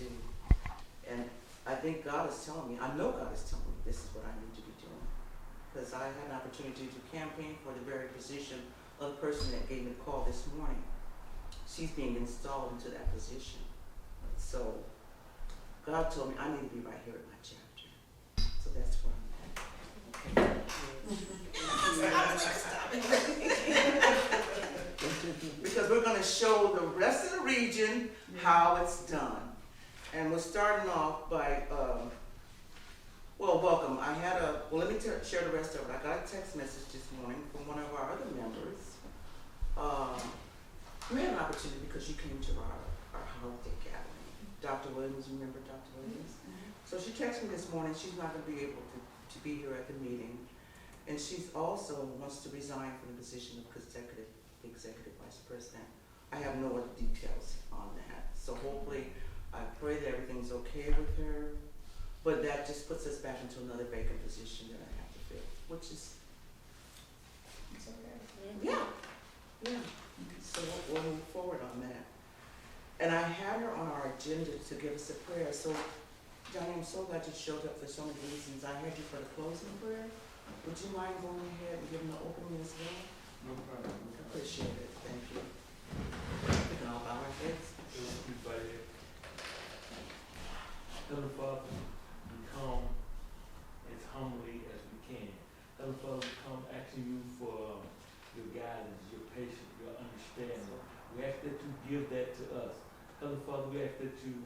do. And I think God is telling me, I know God is telling me this is what I need to be doing. Because I had an opportunity to campaign for the very position of the person that gave me the call this morning. She's being installed into that position. So God told me I need to be right here at my chapter. So that's where I'm at. Because we're going to show the rest of the region how it's done. And we're starting off by, well, welcome. Let me share the rest of it. I got a text message this morning from one of our other members. We had an opportunity because you came to our holiday gathering. Dr. Williams, remember Dr. Williams? Mm-hmm. So she texted me this morning. She's not going to be able to be here at the meeting. And she's also wants to resign from the position of executive vice president. I have no other details on that. So hopefully, I pray that everything's okay with her. But that just puts us back into another vacant position that I have to fill, which is, it's okay. Yeah. So we'll move forward on that. And I had her on our agenda to give us a prayer. So, Johnny, I'm so glad you showed up for so many reasons. I had you for the closing prayer. Would you mind going ahead and giving the opening as well? No problem. I appreciate it. Thank you. We can all bow our heads. Heavenly Father, we come as humbly as we can. Heavenly Father, we come asking you for your guidance, your patience, your understanding. We ask that you give that to us. Heavenly Father, we ask that you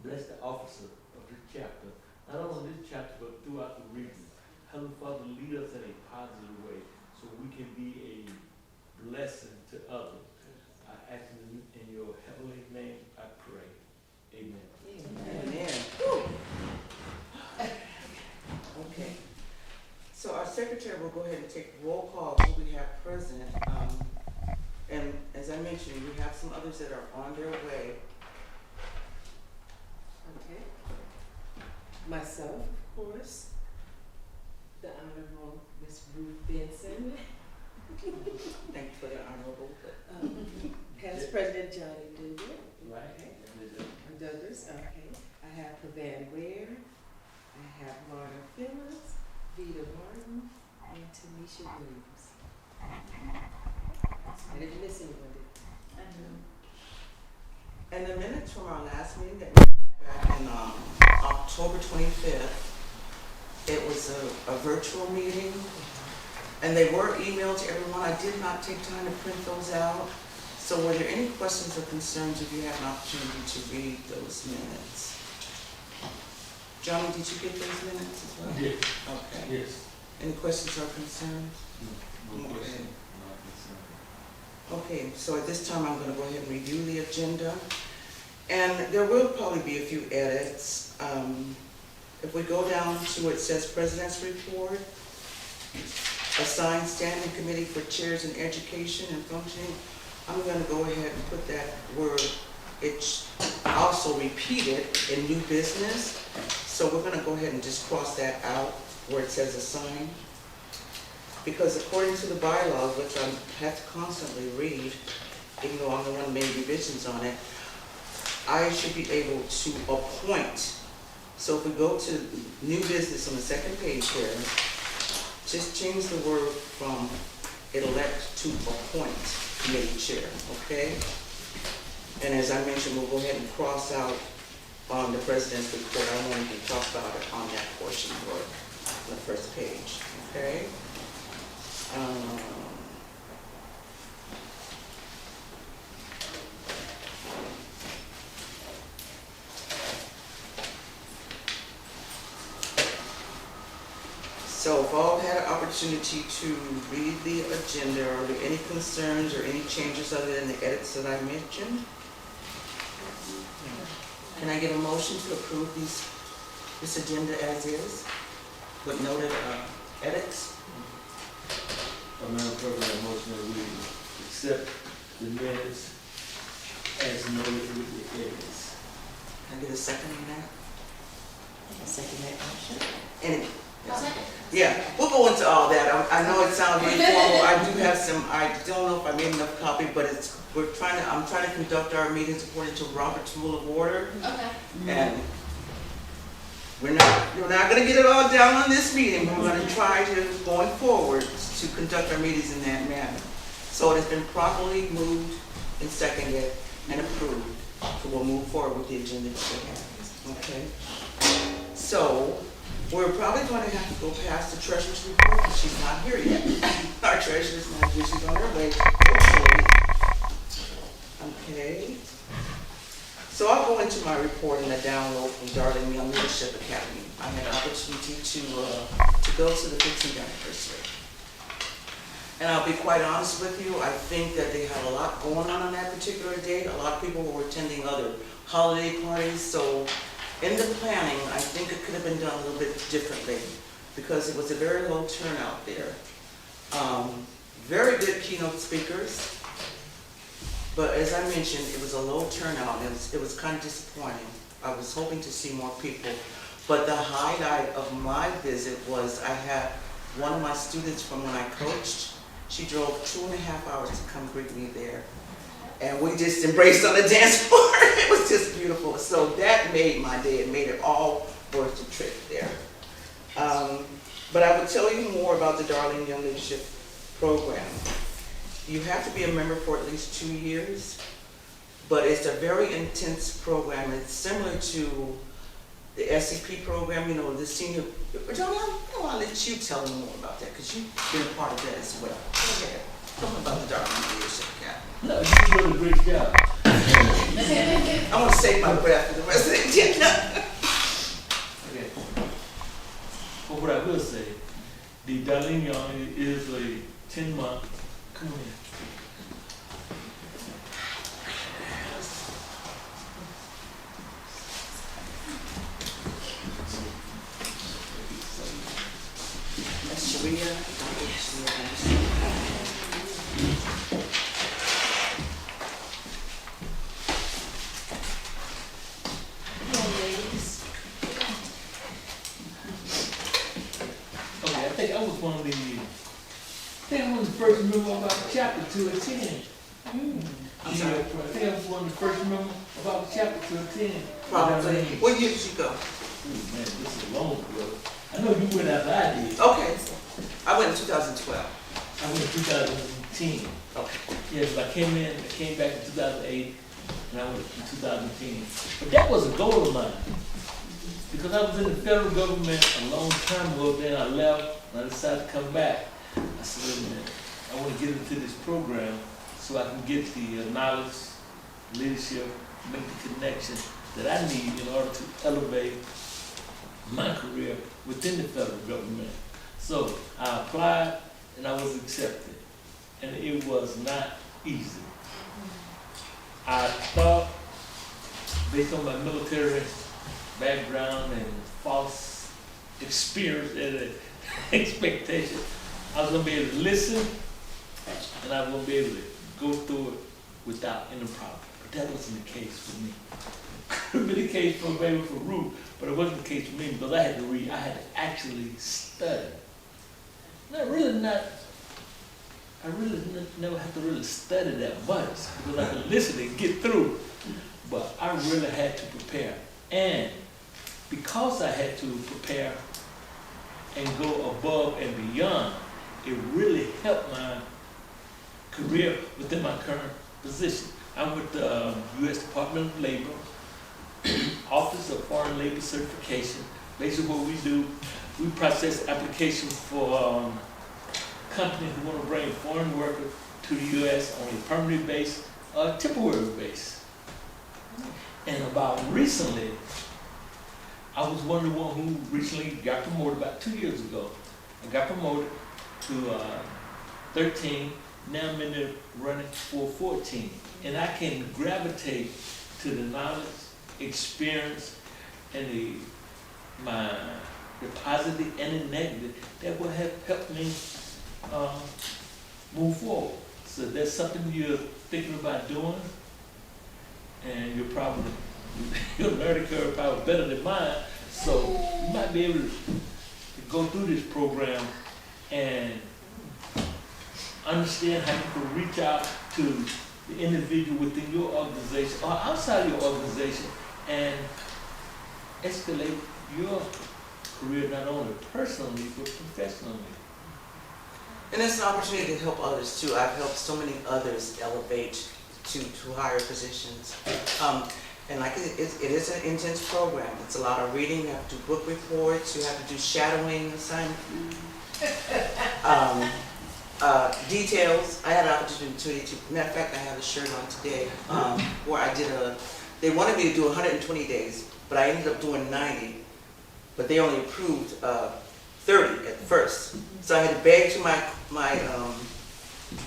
bless the officer of this chapter, not only this chapter, but throughout the region. Heavenly Father, lead us in a positive way so we can be a blessing to others. I ask in your heavenly name, I pray. Amen. Amen. Okay. So our secretary will go ahead and take roll call who we have present. And as I mentioned, we have some others that are on their way. Okay. Myself, of course. The Honorable Miss Ruth Benson. Thank you for the honorable. Past President Johnny Dugan. Right. Okay. Douglas. Okay. I have Pavan Ware. I have Lorna Phillips, Vita Martin, and Tanisha Williams. I didn't miss anyone, did I? And the minutes from our last meeting that we had back in October 25th, it was a virtual meeting, and they were emailed to everyone. I did not take time to print those out. So were there any questions or concerns if you had an opportunity to read those minutes? Johnny, did you get those minutes as well? Yes. Okay. Yes. Any questions or concerns? No question. Okay, so at this time I'm going to go ahead and review the agenda. And there will probably be a few edits. If we go down to where it says President's Report, assigned standing committee for chairs in education and functioning, I'm going to go ahead and put that word, it's also repeated in new business. So we're going to go ahead and just cross that out where it says assigned. Because according to the bylaws, which I have to constantly read, even though I'm the one who made revisions on it, I should be able to appoint. So if we go to new business on the second page here, just change the word from elect to appoint committee chair, okay? And as I mentioned, we'll go ahead and cross out on the president's report. I won't even talk about it on that portion of work on the first page, okay? So if all had an opportunity to read the agenda, are there any concerns or any changes other than the edits that I mentioned? Can I get a motion to approve this agenda as is with noted edits? Madam President, motion that we accept the minutes as noted with the edits. Can I get a second on that? I'll second that motion. Any Yeah, we'll go into all that. I know it sounds very formal. I do have some, I don't know if I made enough copy, but I'm trying to conduct our meetings according to Robert's Rule of Order. Okay. And we're not gonna get it all down on this meeting. We're gonna try to, going forward, to conduct our meetings in that manner. So it has been properly moved and seconded and approved. So we'll move forward with the agenda that we have. Okay? So, we're probably going to have to go past the treasurer's report, because she's not here yet. Our treasurer's not here, she's on her way. Okay. So I'll go into my report and a download from Darling Young Leadership Academy. I had an opportunity to go to the 15th anniversary. And I'll be quite honest with you, I think that they have a lot going on that particular date. A lot of people were attending other holiday parties, so in the planning, I think it could have been done a little bit differently because it was a very low turnout there. Very good keynote speakers, but as I mentioned, it was a low turnout and it was kind of disappointing. I was hoping to see more people, but the highlight of my visit was I had one of my students from when I coached. She drove 2.5 hours to come greet me there. And we just embraced on the dance floor. It was just beautiful. So that made my day. It made it all worth the trip there. But I will tell you more about the Darling Young Leadership Program. You have to be a member for at least 2 years, but it's a very intense program. It's similar to the SCP program, you know, the senior. Johnny, I'll let you tell me more about that because you've been a part of that as well. Go ahead. Tell me about the Darling Young Leadership Academy. No, you did a great job. I want to save my breath for the rest of the agenda. Okay. Well, what I will say, the Darling Young is a 10-month. Come on in. That's Sharia. Okay, I think I was one of the first member about the chapter to attend. I'm sorry. I think I was one of the first members about the chapter to attend. Probably. What year did you go? Ooh, man, this is long ago. I know you went after I did. Okay. I went in 2012. I went in 2010. Okay. Yes, I came back in 2008, and I went in 2010. But that was a goal of mine. Because I was in the federal government a long time ago, then I left, and I decided to come back. I said, wait a minute, I want to get into this program so I can get the knowledge, leadership, make the connection that I need in order to elevate my career within the federal government. So I applied and I was accepted. And it was not easy. I thought, based on my military background and false experience and expectation, I was going to be able to listen and I was going to be able to go through it without any problem. But that wasn't the case for me. Could have been the case for maybe for Ruth, but it wasn't the case for me because I had to read, I had to actually study. And I really never had to really study that much because I could listen and get through. But I really had to prepare. And because I had to prepare and go above and beyond, it really helped my career within my current position. I'm with the U.S. Department of Labor, Office of Foreign Labor Certification. Basically what we do, we process applications for companies who want to bring foreign workers to the U.S. on a permanent base or temporary base. And about recently, I was one of the ones who recently got promoted about 2 years ago. I got promoted to 13, now I'm in the running for 14. And I can gravitate to the knowledge, experience, and the positive and the negative that will have helped me move forward. So that's something you're thinking about doing, and you're probably, your learning curve probably better than mine, so you might be able to go through this program and understand how you can reach out to the individual within your organization or outside your organization and escalate your career not only personally but professionally. And it's an opportunity to help others too. I've helped so many others elevate to higher positions. And like it is an intense program. It's a lot of reading. You have to do book reports. You have to do shadowing assignments. Details. I had an opportunity to, matter of fact, I have a shirt on today where I did they wanted me to do 120 days, but I ended up doing 90. But they only approved 30 at first. So I had to beg to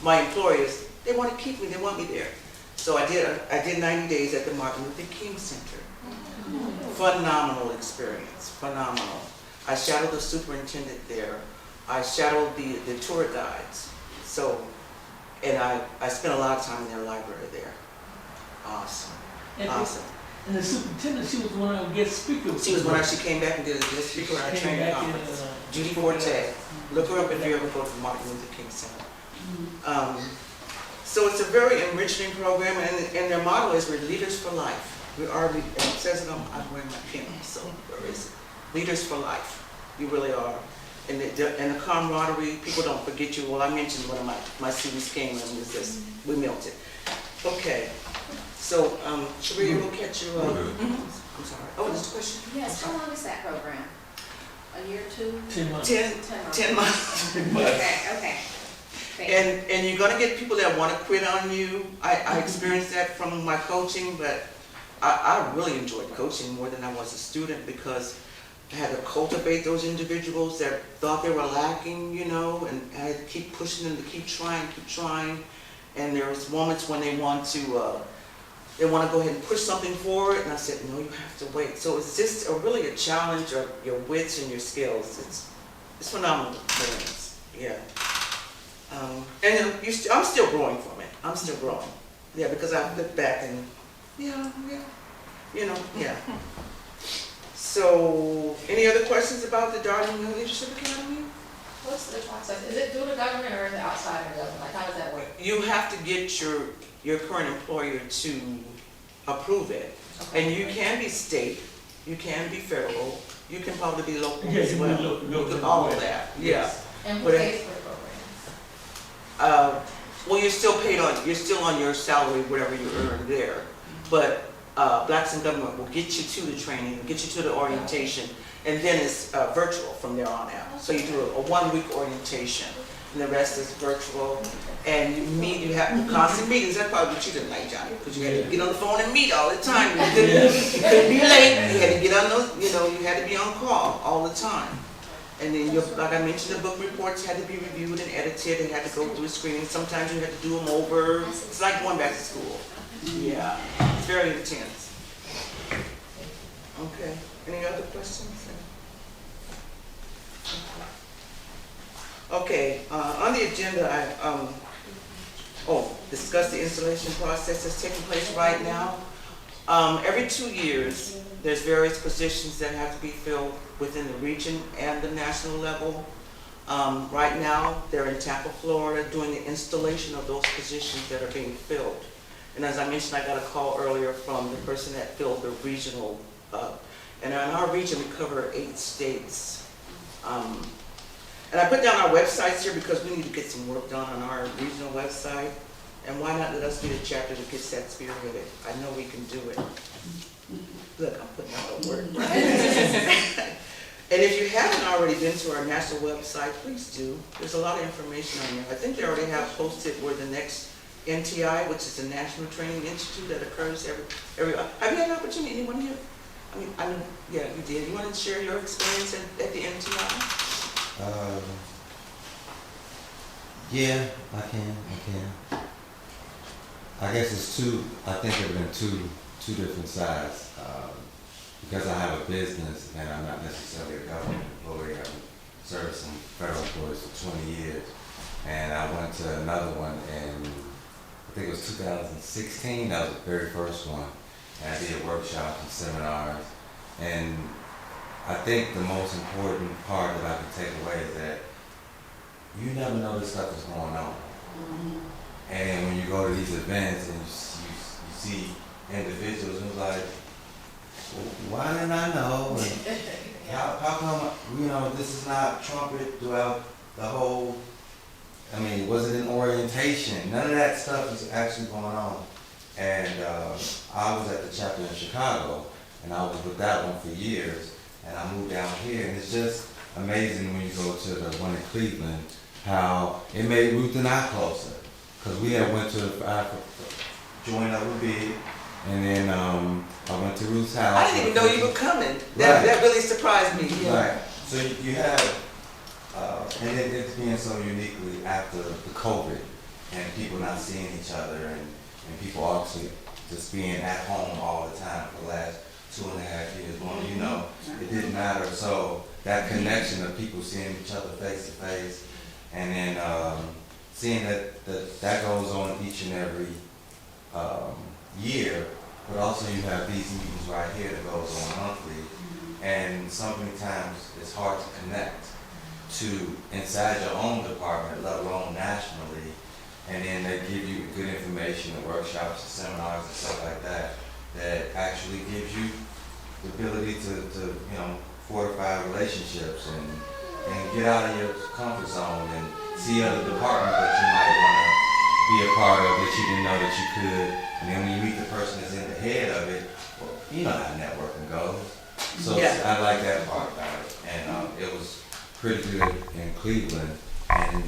my employers. They want to keep me. They want me there. So I did 90 days at the Martin Luther King Center. Phenomenal experience. Phenomenal. I shadowed the superintendent there. I shadowed the tour guides. So, and I spent a lot of time in their library there. Awesome. Awesome. And the superintendent, she was one of our guest speakers. She was when she came back and did a guest speaker at our training conference. Judy Forte. Look her up if you ever go to the Martin Luther King Center. So it's a very enriching program, and their motto is, we're leaders for life. We are, and it says it I'm wearing my pin, so where is it? Leaders for life. You really are. And the camaraderie, people don't forget you. Well, I mentioned one of my students came and was just, we melted. Okay. So, Sheree, we'll catch you up. I'm sorry. Oh, there's a question? Yes, how long is that program? A year, 2? 10 months. 10 months. Okay. And you're gonna get people that want to quit on you. I experienced that from my coaching, but I really enjoyed coaching more than I was a student because I had to cultivate those individuals that thought they were lacking, you know, and I had to keep pushing them to keep trying. And there was moments when they want to go ahead and push something forward, and I said, no, you have to wait. So it's just really a challenge of your wits and your skills. It's phenomenal experience, yeah. And I'm still growing from it. I'm still growing, yeah, because I look back and yeah. So, any other questions about the Darling Young Leadership Academy? What's the process? Is it through the government or is it outside of the government? Like, how does that work? You have to get your current employer to approve it. Okay. And you can be state, you can be federal, you can probably be local as well. All of that, yes. And who pays for the program? Well, you're still on your salary, whatever you earn there. But Blacks in Government will get you to the training, get you to the orientation, and then it's virtual from there on out. So you do a 1-week orientation, and the rest is virtual. And you have constant meetings. That's probably what you didn't like, Johnny, because you had to get on the phone and meet all the time. You couldn't be late. You had to get on those, you had to be on call all the time. And then, like I mentioned, the book reports had to be reviewed and edited. They had to go through a screening. Sometimes you had to do them over. It's like going back to school. Yeah, it's very intense. Okay. Any other questions? Okay. On the agenda, discuss the installation process that's taking place right now. Every 2 years, there's various positions that have to be filled within the region and the national level. Right now, they're in Tampa, Florida, doing the installation of those positions that are being filled. And as I mentioned, I got a call earlier from the person that filled the regional. And in our region, we cover 8 states. And I put down our websites here because we need to get some work done on our regional website. And why not let us be the chapter that gets that spearheaded? I know we can do it. Look, I'm putting out the work. And if you haven't already been to our national website, please do. There's a lot of information on there. I think they already have posted where the next NTI, which is the National Training Institute that occurs every. Have you had an opportunity? Anyone here? I mean, yeah, you did. You want to share your experience at the NTI? Yeah, I can. I guess it's two. I think there have been two different sides. Because I have a business and I'm not necessarily a government employee. I've been servicing federal employees for 20 years. And I went to another one in, I think it was 2016. That was the very first one. And I did workshops and seminars. And I think the most important part that I can take away is that you never know this stuff is going on. And when you go to these events and you see individuals who's like, why didn't I know? And how come, this is not trumpeted throughout the whole, was it an orientation? None of that stuff is actually going on. And I was at the chapter in Chicago, and I was with that one for years, and I moved down here, and it's just amazing when you go to the one in Cleveland, how it made Ruth and I closer. Because we had went to joined up with Big, and then I went to Ruth's house. I didn't even know you were coming. That really surprised me. Right. So you have, and it's being so uniquely after the COVID, and people not seeing each other, and people actually just being at home all the time for the last 2.5 years. Well, it didn't matter. So that connection of people seeing each other face to face, and then seeing that goes on each and every year, but also you have these meetings right here that goes on monthly, and so many times it's hard to connect to inside your own department, let alone nationally, and then they give you good information and workshops and seminars and stuff like that actually gives you the ability to fortify relationships and get out of your comfort zone and see other departments that you might want to be a part of that you didn't know that you could. And then when you meet the person that's in the head of it, well, you know how networking goes. So I like that part about it. And it was pretty good in Cleveland. And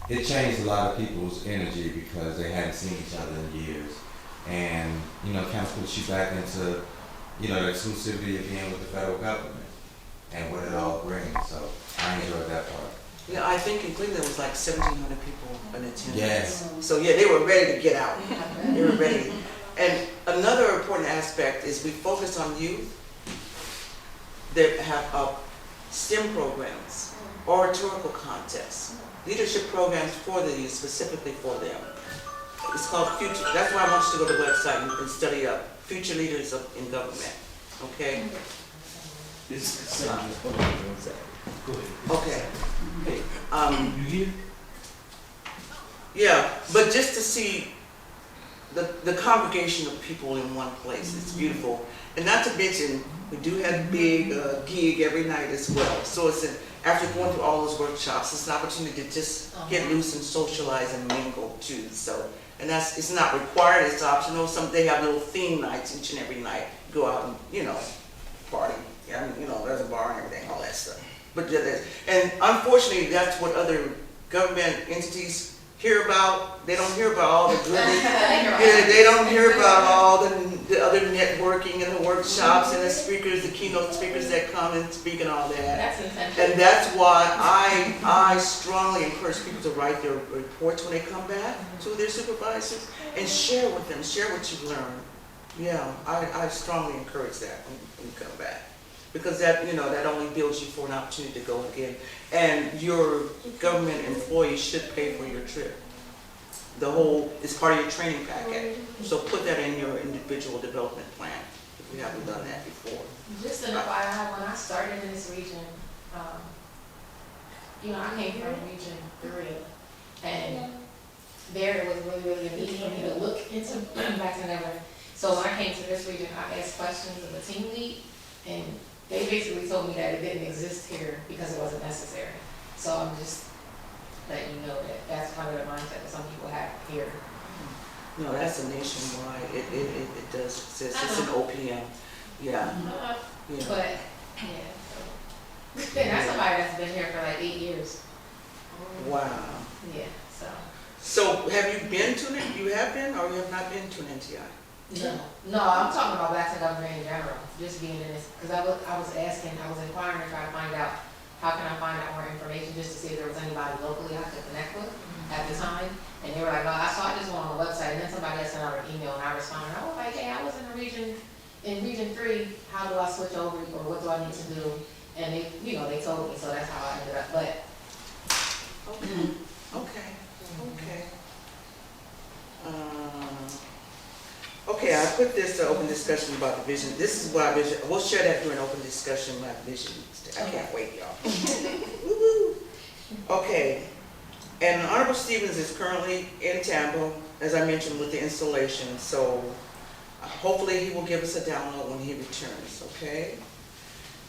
it changed a lot of people's energy because they hadn't seen each other in years. And, kind of puts you back into, the exclusivity of being with the federal government and what it all brings. So I enjoyed that part. Yeah, I think in Cleveland it was like 1,700 people in attendance. Yes. So they were ready to get out. They were ready. And another important aspect is we focus on youth that have STEM programs, oratorical contests, leadership programs for the youth, specifically for them. It's called Future. That's why I want you to go to the website and study up Future Leaders in Government. Okay? This hold on one second. Go ahead. Okay. You here? Yeah, but just to see the congregation of people in one place, it's beautiful. And not to mention, we do have a big gig every night as well. So after going through all those workshops, it's an opportunity to just get loose and socialize and mingle too. So, and it's not required, it's optional. They have little theme nights each and every night. Go out and, party. Yeah, there's a bar and everything, all that stuff. But and unfortunately, that's what other government entities hear about. They don't hear about all the good. They don't hear about all the other networking and the workshops and the speakers, the keynote speakers that come and speak and all that. That's intentional. And that's why I strongly encourage people to write their reports when they come back to their supervisors and share with them, share what you've learned. Yeah, I strongly encourage that when you come back. Because that only builds you for an opportunity to go again. And your government employees should pay for your trip. It's part of your training packet. So put that in your individual development plan if you haven't done that before. Just an FYI, when I started in this region, I came from Region 3, and there it was really, really easy for me to look into back to Neverland. So when I came to this region, I asked questions of the team lead, and they basically told me that it didn't exist here because it wasn't necessary. So I'm just letting you know that that's kind of the mindset that some people have here. No, that's a nationwide. It does exist. It's an OPM. Yeah. But and that's somebody that's been here for like 8 years. Wow. Yeah. So have you been to it? You have been, or you have not been to an NTI? No, I'm talking about back to government in general, just being in this, because I was inquiring to try to find out, how can I find out more information, just to see if there was anybody locally I could connect with at the time, and they were like, I just went on the website, and then somebody had sent out an email, and I responded, I was like, hey, I was in region 3, how do I switch over, or what do I need to do, and they told me, so that's how I ended up, but. Okay. Okay, I put this open discussion about the vision. This is what I vision, we'll share that during open discussion, my vision. I can't wait, y'all. Woo-hoo. Okay, and Honorable Stevens is currently in Tampa, as I mentioned, with the installation, so hopefully he will give us a download when he returns, okay?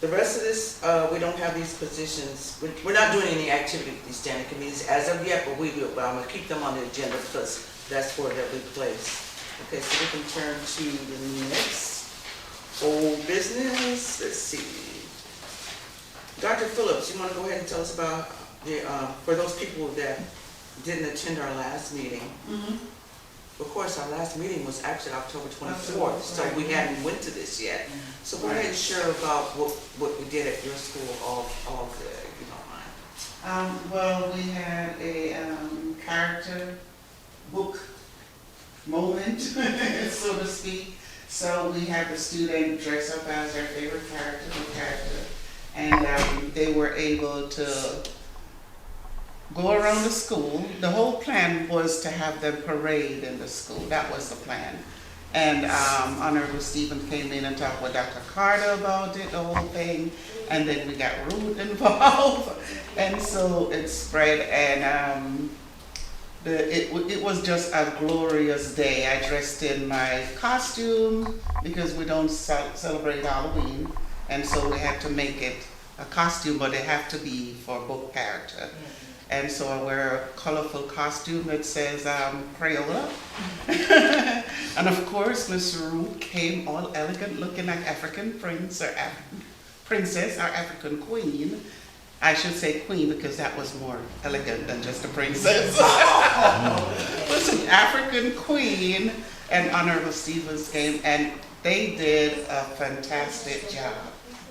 The rest of this, we don't have these positions, we're not doing any activity with these standing committees as of yet, but we will, but I'm gonna keep them on the agenda because that's where they'll be placed. Okay, so we can turn to the next old business, let's see. Dr. Phillips, you wanna go ahead and tell us about the, for those people that didn't attend our last meeting? Of course, our last meeting was actually October 24th, so we hadn't went to this yet. So go ahead and share about what we did at your school, all good, if you don't mind. Well, we had a character book moment, so to speak. So we had the student dress up as their favorite character, and they were able to go around the school. The whole plan was to have them parade in the school. That was the plan. And Honorable Stephen came in and talked with Dr. Carter about it, the whole thing. And then we got Ruth involved. And so it spread, and it was just a glorious day. I dressed in my costume because we don't celebrate Halloween. And so we had to make it a costume, but it had to be for book character. And so I wear a colorful costume that says Crayola. And of course, Miss Ruth came all elegant, looking like African prince or princess or African queen. I should say queen because that was more elegant than just a princess. It was an African queen, and Honorable Stevens came, and they did a fantastic job.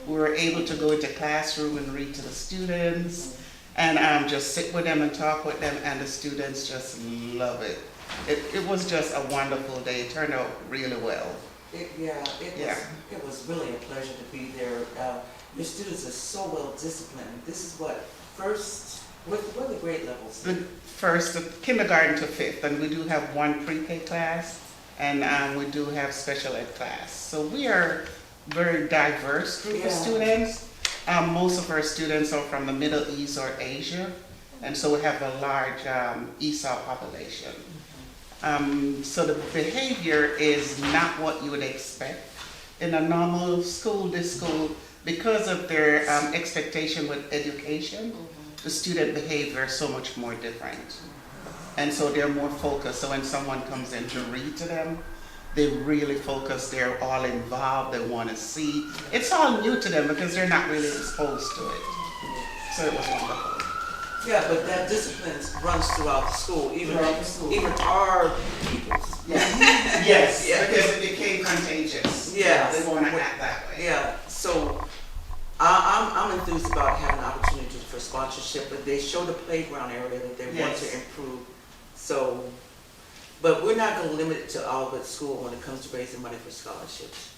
We were able to go into classroom and read to the students, and just sit with them and talk with them, and the students just love it. It was just a wonderful day. It turned out really well. It was really a pleasure to be there. Your students are so well disciplined. This is what are the grade levels? The kindergarten to 5th, and we do have one pre-K class, and we do have special ed class. So we are a very diverse group of students. Most of our students are from the Middle East or Asia, and so we have a large ESOL population. So the behavior is not what you would expect in a normal school. This school, because of their expectation with education, the student behavior is so much more different. And so they're more focused. So when someone comes in to read to them, they really focus, they're all involved, they want to see. It's all new to them because they're not really exposed to it. So it was wonderful. Yeah, but that discipline runs throughout the school, even our pupils. Yes, because it became contagious. Yeah. They want to act that way. Yeah, so I'm enthused about having an opportunity for sponsorship, but they show the playground area that they want to improve. So, but we're not going to limit it to all but school when it comes to raising money for scholarships.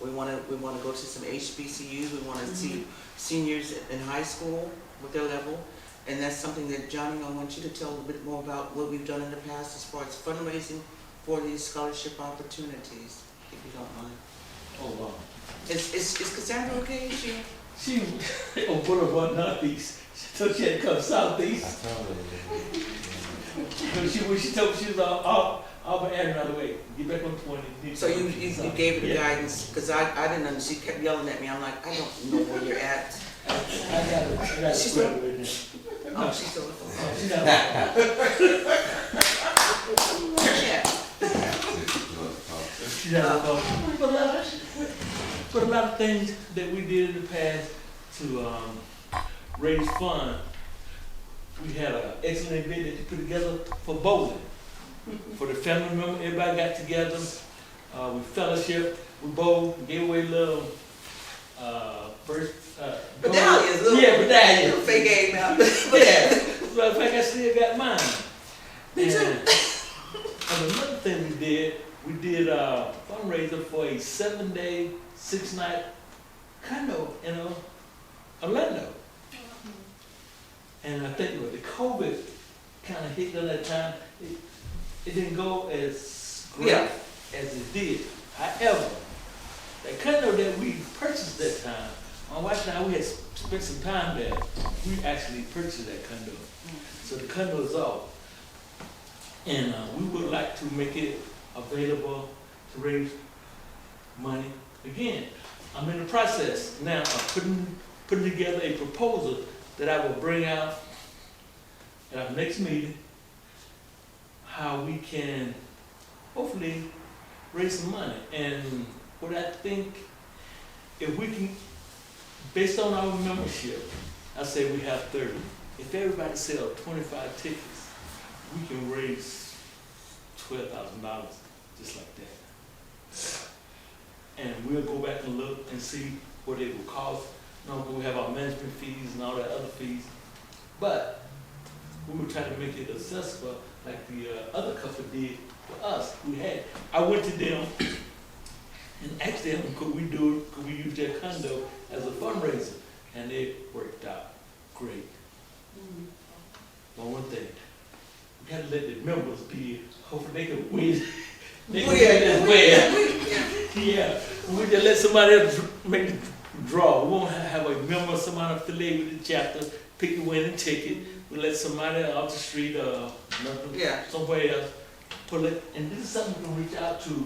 We want to go to some HBCUs. We want to see seniors in high school with their level, and that's something that Johnny, I want you to tell a little bit more about what we've done in the past as far as fundraising for these scholarship opportunities, if you don't mind. Oh, wow. Is Cassandra okay? She put up one northeast, so she had to come southeast. I told her. When she told me she was off an another way. Get back on 20. So you gave her the guidance, because I didn't understand. She kept yelling at me. I'm like, I don't know where you're at. I got it. She's She's still- right now. Oh, she's still with us. She's not. Yeah. She's not. But a lot of things that we did in the past to raise funds. We had an excellent event that you put together for bowling. For the family members, everybody got together. We fellowship, we bowled, gave away little first Medallions, little medallions. fake game out. Yeah, as a matter of fact, I still got mine. Me too. And another thing we did a fundraiser for a 7-day, 6-night condo in Orlando. And I think with the COVID kind of hit at that time, it didn't go as great. Yeah. as it did. However, that condo that we purchased that time, my wife and I, we had spent some time there. We actually purchased that condo. So the condo is off. And we would like to make it available to raise money. Again, I'm in the process now of putting together a proposal that I will bring out at our next meeting, how we can hopefully raise some money. And what I think, if we can, based on our membership, I say we have 30. If everybody sells 25 tickets, we can raise $12,000 just like that. And we'll go back and look and see what it will cost. No, we have our management fees and all that other fees. But we were trying to make it accessible like the other couple did for us. I went to them and asked them, could we use their condo as a fundraiser? And it worked out great. But one thing, we gotta let the members be, hopefully they can win. They can win as well. Yeah, we just let somebody else make the draw. We won't have a member, somebody affiliated with the chapter, pick the winning ticket. We let somebody off the street or somewhere else pull it. And this is something we can reach out to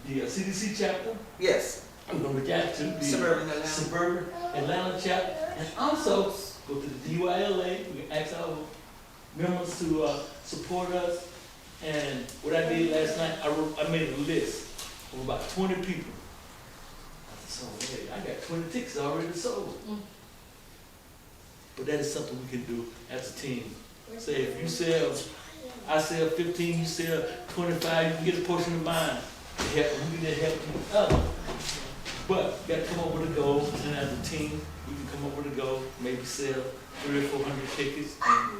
the CDC chapter. Yes. I'm gonna reach out to the Suburban Atlanta chapter, and also go to the DYLA. We can ask our members to support us. And what I did last night, I made a list of about 20 people. I said, so hey, I got 20 tickets already sold. But that is something we can do as a team. Say if you sell, I sell 15, you sell 25, you can get a portion of mine. We need to help each other. But you gotta come up with a goal, and as a team, we can come up with a goal, maybe sell 300 or 400 tickets and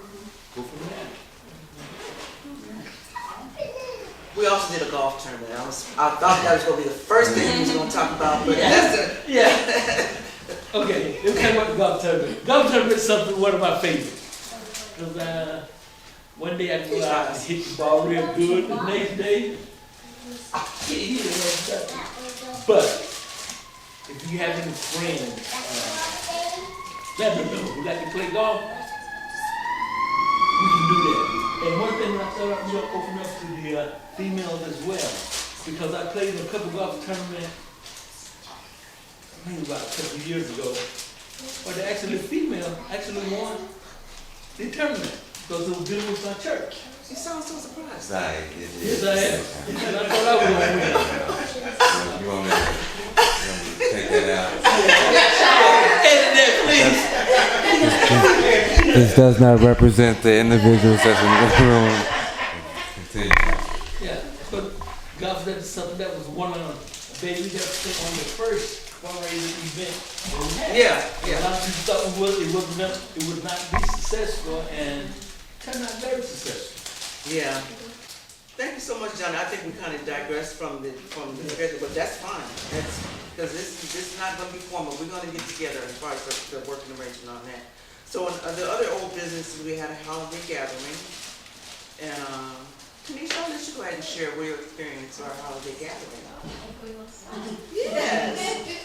go from there. We also did a golf tournament. I thought that was gonna be the first thing we was gonna talk about, but that's it. Yeah. Okay, let's talk about the golf tournament. Golf tournament is one of my favorites. Because one day I go out and hit the ball real good, the next day, I can't hit it. But if you have any friends, let them know who like to play golf, we can do that. And one thing when I started out, we'll open up to the females as well. Because I played in a couple golf tournaments, maybe about a couple of years ago, but the female actually won the tournament because it was dealing with my church. You sound so surprised. Right. Yes, I am. And I thought I was going to win. You want me to take that out? Edit that, please. This does not represent the individuals that's in the room. Continue. Yeah, but golf is something that was one of the baby that was on the first fundraising event that we had. Yeah. A lot of people thought it would not be successful, and turned out very successful. Yeah. Thank you so much, Johnny. I think we kind of digressed from the schedule, but that's fine. That's because this is not going to be formal. We're going to get together as far as the working arrangement on that. So the other old businesses, we had a holiday gathering, and Tanisha, I'll let you go ahead and share your experience for our holiday gathering. Yes.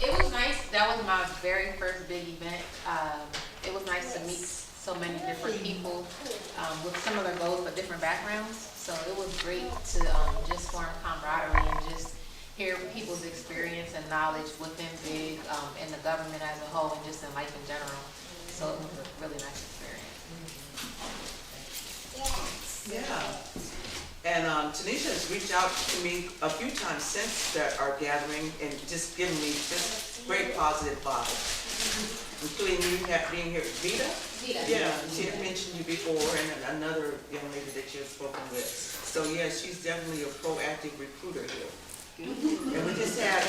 It was nice. That was my very first big event. It was nice to meet so many different people with similar goals but different backgrounds. So it was great to just form camaraderie and just hear people's experience and knowledge within BIG and the government as a whole and just in life in general. So it was a really nice experience. Yeah. And Tanisha has reached out to me a few times since our gathering and just given me just great positive vibes. Including you being here, Vita? Yeah, she had mentioned you before, and another young lady that you have spoken with. So yeah, she's definitely a proactive recruiter here. And we just had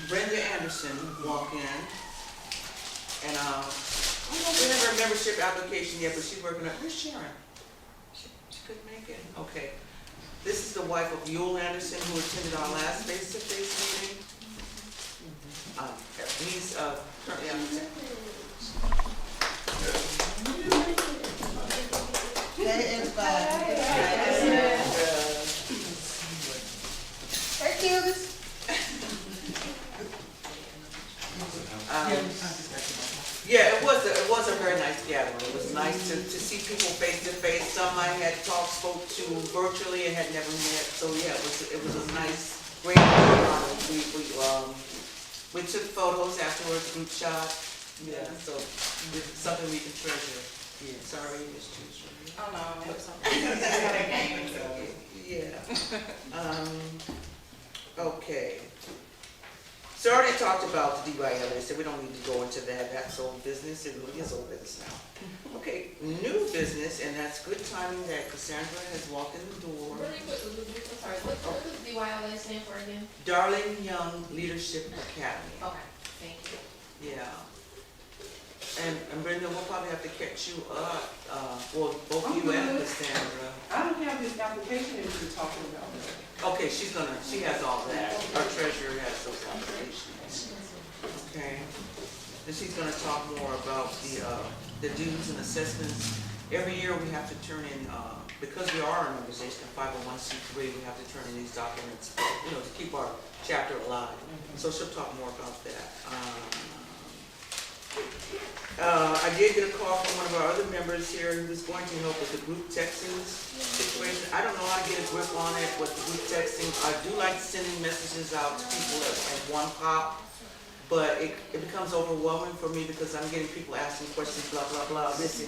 Brenda Anderson walk in, and I don't know if we have her membership application yet, but she's working on. Where's Sharon? She couldn't make it. Okay. This is the wife of Yule Anderson, who attended our last face-to-face meeting. He's currently on the Hey, everybody. nice to see people face to face. Some I had spoke to virtually and had never met. So yeah, it was a nice, great honor. We took photos afterwards, group shot. Yeah, so it's something we can treasure. Yeah. Sorry, Miss Tuesday. Oh, no, it was something. Yeah. Okay. So I already talked about the DYL, so we don't need to go into that. That's old business. It really is old business now. Okay, new business, and that's good timing that Cassandra has walked in the door. Really quick, I'm sorry, what does DYLA stand for again? Darling Young Leadership Academy. Okay, thank you. Yeah. And Brenda, we'll probably have to catch you up, well, both you and Cassandra. I don't have this application that you're talking about. Okay, she has all that. Our treasurer has those applications. Okay. And she's gonna talk more about the dues and assessments. Every year we have to turn in, because we are an organization, a 501c3, we have to turn in these documents, to keep our chapter alive. So she'll talk more about that. I did get a call from one of our other members here who was going to help with the group texting situation. I don't know how to get a grip on it with the group texting. I do like sending messages out to people at one pop, but it becomes overwhelming for me because I'm getting people asking questions, blah, blah, blah, this,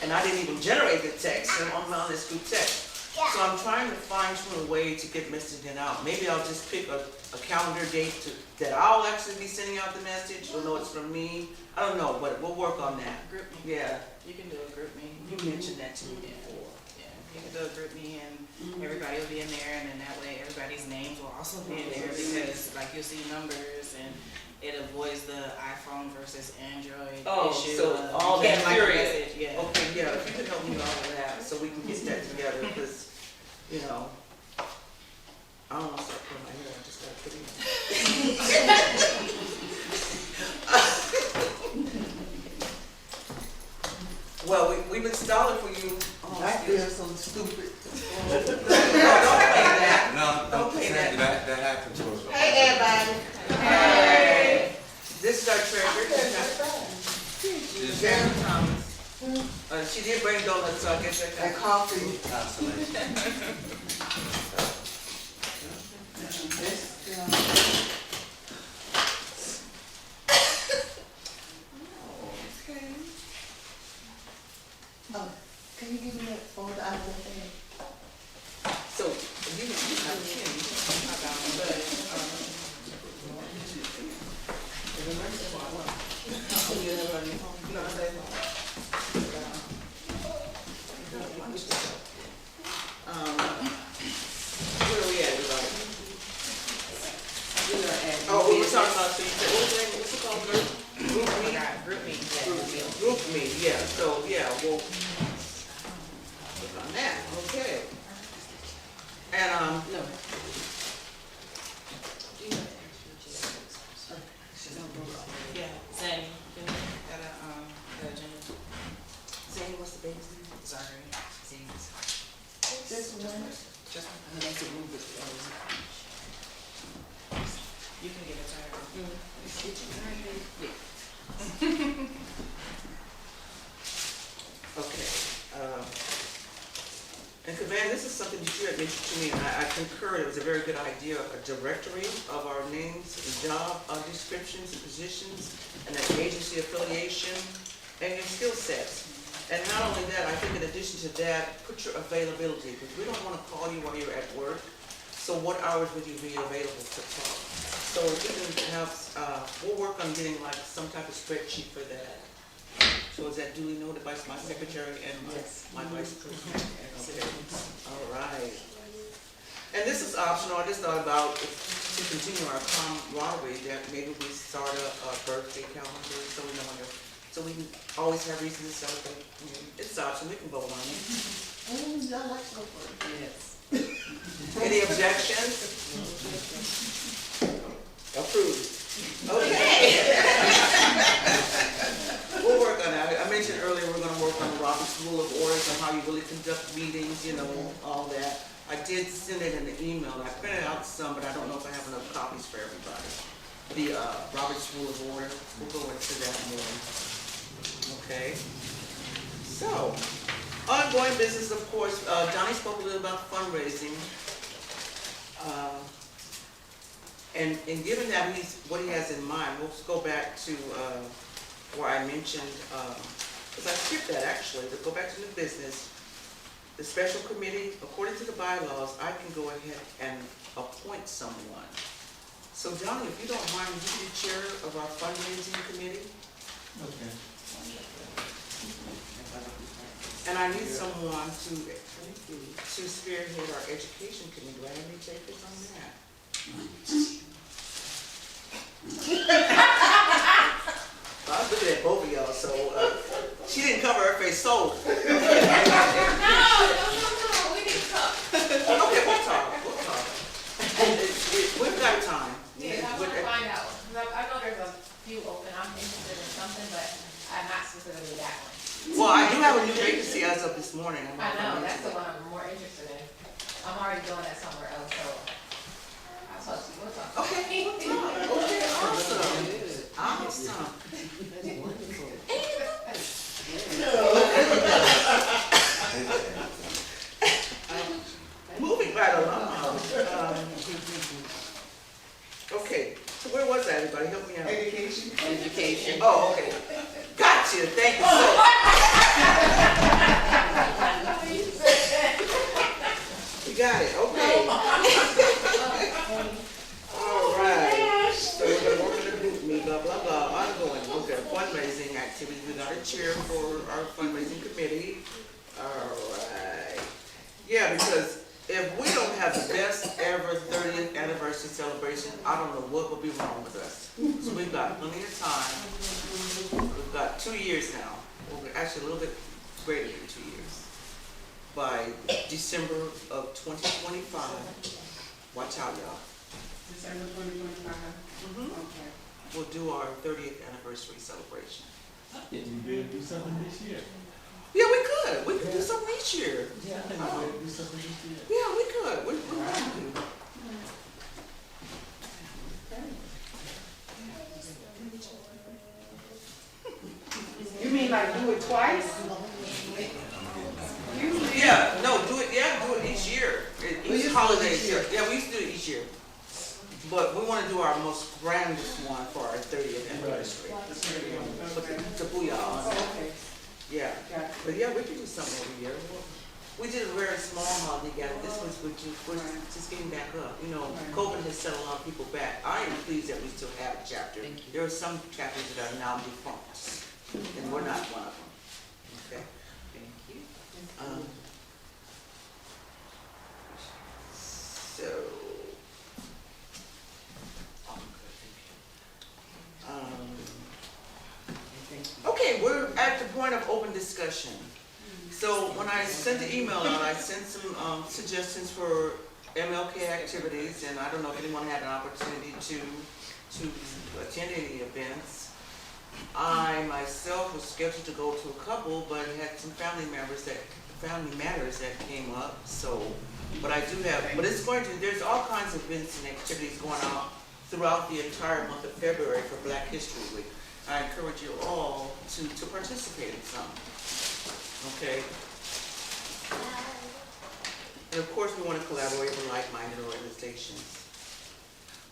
and I didn't even generate the text, and I'm on this group text. So I'm trying to fine-tune a way to get messaging out. Maybe I'll just pick a calendar date that I'll actually be sending out the message. You'll know it's from me. I don't know, but we'll work on that. Group meeting. Yeah, You can do a group meeting. you mentioned that to me before. Yeah, you can do a group meeting and everybody will be in there, and then that way everybody's names will also be in there because like you'll see numbers and it avoids the iPhone versus Android issue. So all you that can't like a period. message, yeah. Okay, yeah, if you could help me with all of that so we can get that together because, I don't want to start putting my hair, I just got to put it in. Well, we've been stalling for you. I feel so stupid. No, don't play that. No, Don't play that. that happened to us. Hey, everybody. Hey. This is our treasurer. Sharon Thomas. She did bring donuts, so I guess I And can. coffee. Can you give me that folder out of the thing? So, you have a pen. Where are we at, everybody? Oh, we were talking about, so you said, what's it called, group meeting? Group meeting, yeah. Group meeting, yeah, so, yeah, we'll look on that, okay. And, No. Yeah, Zane, you got a agenda? Zane, what's the baby's name? Sorry. This one? Just, That's a little bit. you can give it to her. Okay, and Cavan, this is something that you had mentioned to me, and I concur, it was a very good idea, a directory of our names, and job descriptions and positions, and an agency affiliation, and your skill sets. And not only that, I think in addition to that, put your availability, because we don't want to call you while you're at work, so what hours would you be available to talk? So if we can have, we'll work on getting like some type of spreadsheet for that. So is that duly noted by my secretary and my vice president? Okay. All right. And this is optional. I just thought about to continue our camaraderie that maybe we start a birthday calendar so we know so we can always have reason to celebrate. It's optional. We can vote on it. I like so far. Yes. Any objections? Approved. Okay. We'll work on that. I mentioned earlier we're going to work on the Robert's Rule of Orders and how you really conduct meetings, all that. I did send it in an email. I printed out some, but I don't know if I have enough copies for everybody. The Robert's Rule of Order, we'll go into that more. Okay. So, ongoing business, of course, Johnny spoke a little about fundraising. And given that what he has in mind, we'll just go back to where I mentioned, because I skipped that actually, to go back to new business. The special committee, according to the bylaws, I can go ahead and appoint someone. So Johnny, if you don't mind, would you be the chair of our fundraising committee? Okay. And I need someone to spearhead our education committee. Do I have any takers on that? I was looking at both of y'all, so she didn't cover her face, so. No, we need to talk. Okay, we'll talk. We've got time. Yeah, I want to find out, 'cause I know there's a few open, I'm interested in something, but I'm not specifically that one. Well, I do have a new vacancy as of this morning. I know, that's the one I'm more interested in. I'm already doing that somewhere else, so I'll talk to you, we'll talk. Okay, we'll talk. Okay, awesome. Awesome. Moving right along. Okay, so where was that, everybody? Help me out. Education. Oh, okay. Gotcha, thank you so much. You got it, okay. All right. So we're gonna work on the group meet, blah, blah, blah, ongoing. Okay, fundraising activities. We got a chair for our fundraising committee. All right. Yeah, because if we don't have the best ever 30th anniversary celebration, I don't know what will be wrong with us. So we've got plenty of time. We've got 2 years now. Well, we're actually a little bit greater than 2 years. By December of 2025. Watch out, y'all. December 2025. Okay. We'll do our 30th anniversary celebration. Yeah, we better do something this year. Yeah, we could. We could do something each year. Yeah, I think we better do something this year. Yeah, we could. We're going to. You mean like do it twice? Yeah, no, do it each year. Each holiday. Yeah, we used to do it each year. But we want to do our most grandest one for our 30th anniversary. Put the booyah on it. Okay. Yeah. But yeah, we can do something every year. We did a very small holiday gathering. This was we're just getting back up. You know, COVID has set a lot of people back. I am pleased that we still have a chapter. There are some chapters that are now defunct, and we're not one of them. Okay. Thank you. So. Okay, we're at the point of open discussion. So when I sent the email out, I sent some suggestions for MLK activities, and I don't know if anyone had an opportunity to attend any events. I myself was scheduled to go to a couple, but had some family matters that came up. So, but I do have, but it's going to. There's all kinds of events and activities going on throughout the entire month of February for Black History Week. I encourage you all to participate in some. Okay. And of course, we want to collaborate with like-minded organizations.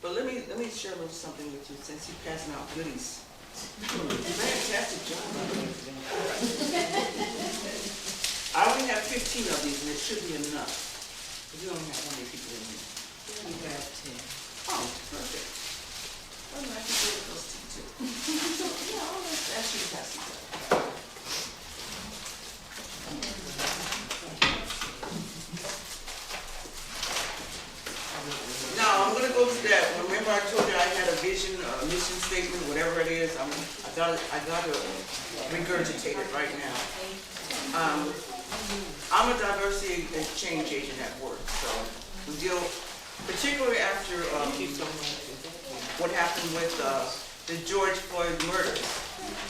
But let me share a little something with you since you're passing out goodies. Fantastic job. I only have 15 of these, and it should be enough. But you only have 100 people in here. We got 10. Oh, perfect. Well, I can do it with those two too. So, yeah, I'll ask you to pass these out. Now, I'm going to go to that. Remember I told you I had a vision, a mission statement, whatever it is. I got to regurgitate it right now. I'm a diversity and change agent at work, so we deal, particularly after what happened with the George Floyd murder.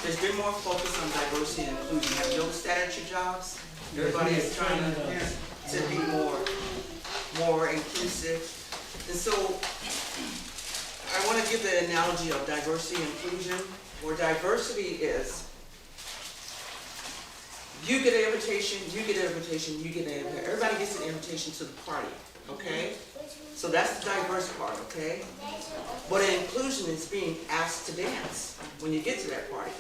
There's been more focus on diversity and inclusion. Have you noticed that at your jobs? Everybody is trying to be more inclusive. And so I want to give the analogy of diversity and inclusion, where diversity is You get an invitation, you get an invitation, you get an invitation. Everybody gets an invitation to the party, okay? So that's the diverse part, okay? But inclusion is being asked to dance when you get to that party.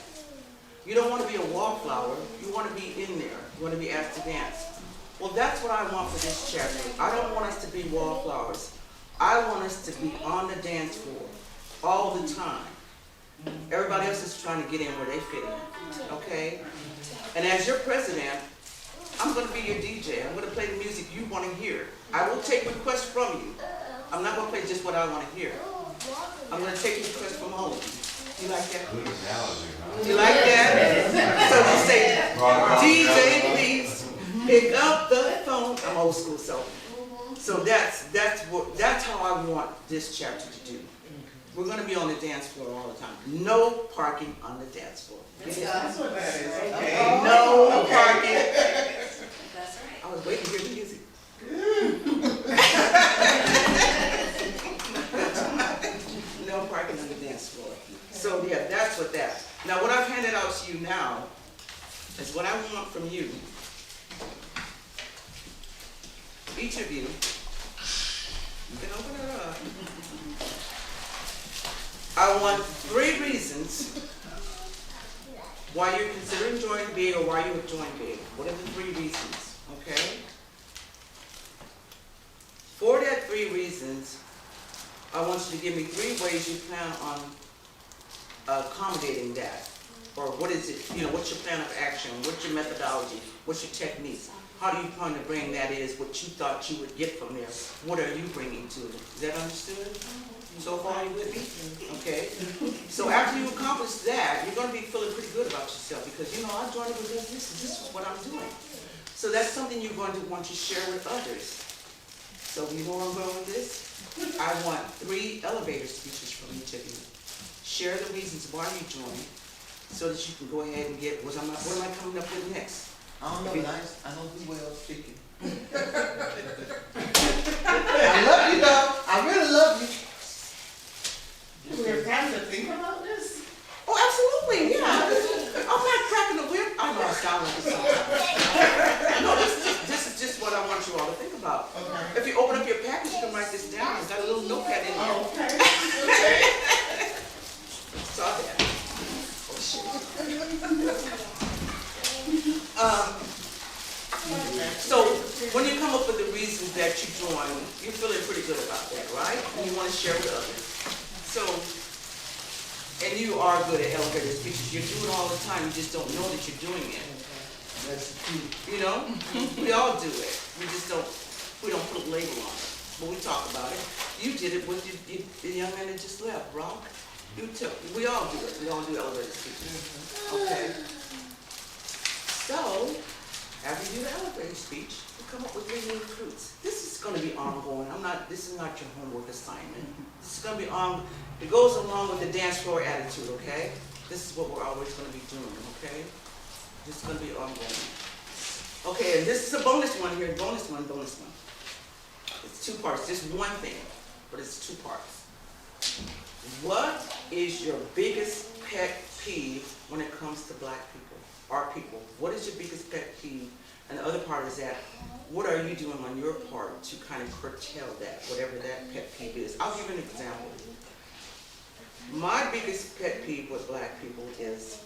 You don't want to be a wallflower, you want to be in there, you want to be asked to dance. Well, that's what I want for this chapter. I don't want us to be wallflowers. I want us to be on the dance floor all the time. Everybody else is trying to get in where they fit in, okay? And as your president, I'm going to be your DJ. I'm going to play the music you want to hear. I will take requests from you. I'm not going to play just what I want to hear. I'm going to take requests from home. You like that? Good analogy, huh? You like that? So you say, DJ, please pick up the phone. I'm old school, so that's how I want this chapter to do. We're going to be on the dance floor all the time. No parking on the dance floor. That's what that is, okay. No parking. That's right. I was waiting to hear the music. No parking on the dance floor. So yeah, that's what that. Now what I've handed out to you now is what I want from you. Each of you can open it up. I want 3 reasons why you're considering joining big or why you have joined big. What are the 3 reasons? Okay? For that 3 reasons, I want you to give me 3 ways you plan on accommodating that. Or what is it, what's your plan of action? What's your methodology? What's your techniques? How do you plan to bring that is what you thought you would get from there? What are you bringing to it? Is that understood? So far, you with me? Okay. So after you accomplish that, you're going to be feeling pretty good about yourself because, I joined it because this is what I'm doing. So that's something you're going to want to share with others. So you know where I'm going with this? I want 3 elevator speeches from each of you. Share the reasons why you joined so that you can go ahead and get, what am I coming up with next? I don't know, but I know who well speaking. I love you though. I really love you. Do we have time to think about this? Oh, absolutely, yeah. I'm not cracking the whip. I know I sound like this sometimes. No, this is just what I want you all to think about. Okay. If you open up your package, you can write this down. It's got a little notepad in there. Oh, okay. Saw that. Oh, shit. So, when you come up with the reasons that you join, you're feeling pretty good about that, right? And you want to share with others. So, and you are good at elevator speeches. You do it all the time. You just don't know that you're doing it. That's true. We all do it. We don't put a label on it. But we talk about it. You did it with the young man that just left, Rock. You too. We all do it. We all do elevator speeches. Okay. So, after you do the elevator speech, you come up with 3 new recruits. This is going to be ongoing. This is not your homework assignment. This is going to be it goes along with the dance floor attitude, okay? This is what we're always going to be doing, okay? This is going to be ongoing. Okay, and this is a bonus one here, bonus one. It's 2 parts, just one thing, but it's 2 parts. What is your biggest pet peeve when it comes to black people, our people? What is your biggest pet peeve? And the other part is that, what are you doing on your part to kind of curtail that, whatever that pet peeve is? I'll give you an example. My biggest pet peeve with black people is,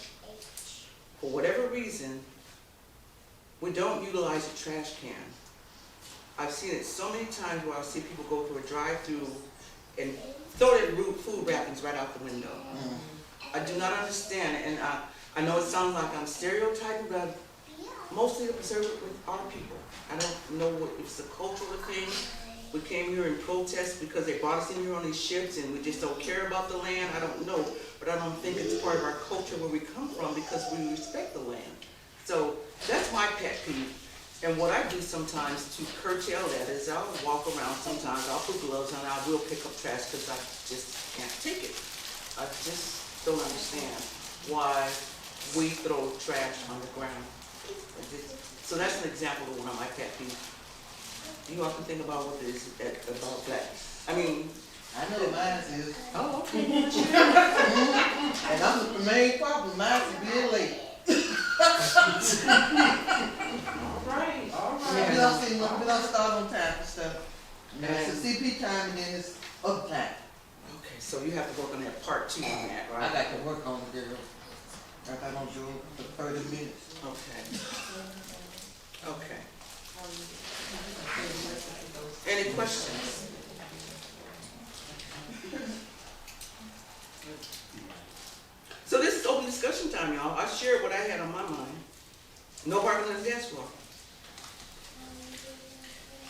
for whatever reason, we don't utilize a trash can. I've seen it so many times where I see people go through a drive-through and throw their food wrappings right out the window. I do not understand, and I know it sounds like I'm stereotyping, but I'm mostly observed with our people. I don't know if it's a cultural thing. We came here in protest because they brought us in here on these ships and we just don't care about the land. I don't know, but I don't think it's part of our culture where we come from because we respect the land. So that's my pet peeve. And what I do sometimes to curtail that is I'll walk around sometimes, I'll put gloves on, I will pick up trash because I just can't take it. I just don't understand why we throw trash on the ground. So that's an example of one of my pet peeves. You often think about what it is about black. I mean, I know what mine is. oh, okay. And I'm the main problem. Mine is being late. right, all We right. don't start on time and stuff. And it's the CP time and then it's other time. Okay, so you have to work on that part 2 on that, I right? got to work on the girl. Like I don't do it for 30 minutes. Okay. Okay. Any questions? So this is open discussion time, y'all. I shared what I had on my mind. No parking on the dance floor.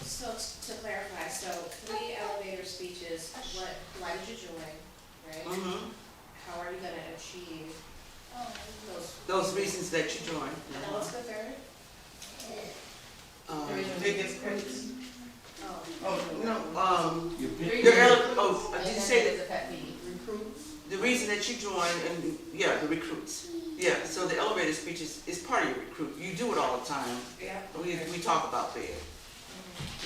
So to clarify, so 3 elevator speeches, why did you join, right? Mm-hmm. How are you gonna achieve those? Those reasons that you joined. And then what's the third? Biggest critics. Oh, No, Your did you And say then that there's a pet peeve. the reason that you joined and, yeah, the recruits. Yeah, so the elevator speech is part of your recruit. You do it all the time. yeah. We talk about that.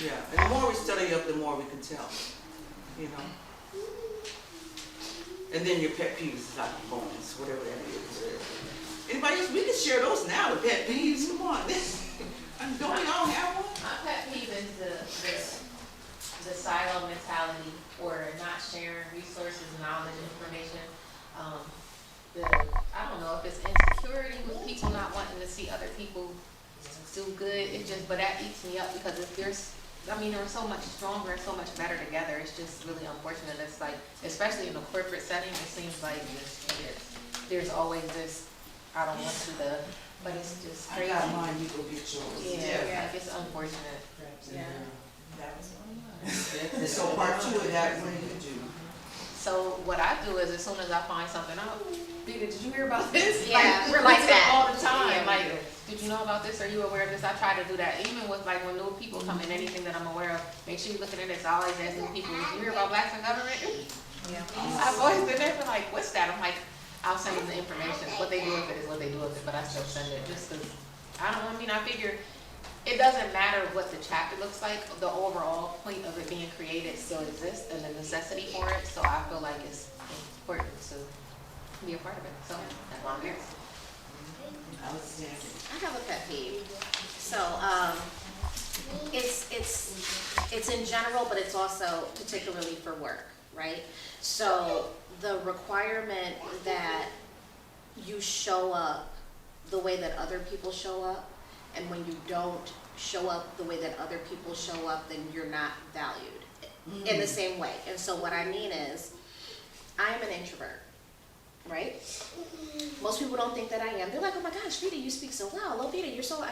Yeah, and the more we study up, the more we can tell, you know. And then your pet peeves is like a bonus, whatever that is. Anybody else? We can share those now, the pet peeves, come on. Don't we all have one? My pet peeve is the silo mentality or not sharing resources, knowledge, information. I don't know if it's insecurity with people not wanting to see other people do good. But that eats me up because if we're so much stronger and so much better together. It's just really unfortunate. It's like, especially in a corporate setting, it seems like there's always this, I don't want you to, but it's just I crazy. got mine, you go get yours. Yeah, it's unfortunate. Yeah. That was one. And so part 2 of that, what do you do? So what I do is as soon as I find something out, Vita, did you hear about this? Yeah, Like, we're like like that. all the time. Yeah, Like, we do. did you know about this? Are you aware of this? I try to do that. Even with like when new people come in, anything that I'm aware of, make sure you're looking at this. I always ask new people, did you hear about blacks in government? Yeah. I've always been there for like, what's that? I'm like, I'll send you the information. What they do with it is what they do with it, but I still send it just because I figure it doesn't matter what the chapter looks like. The overall point of it being created still exists and the necessity for it. So I feel like it's important to be a part of it. So that's why I'm here. I have a pet peeve. So, it's in general, but it's also particularly for work, right? So the requirement that you show up the way that other people show up, and when you don't show up the way that other people show up, then you're not valued in the same way. And so what I mean is, I am an introvert, right? Most people don't think that I am. They're like, oh my gosh, Vita, you speak so well. Oh, Vita, you're so...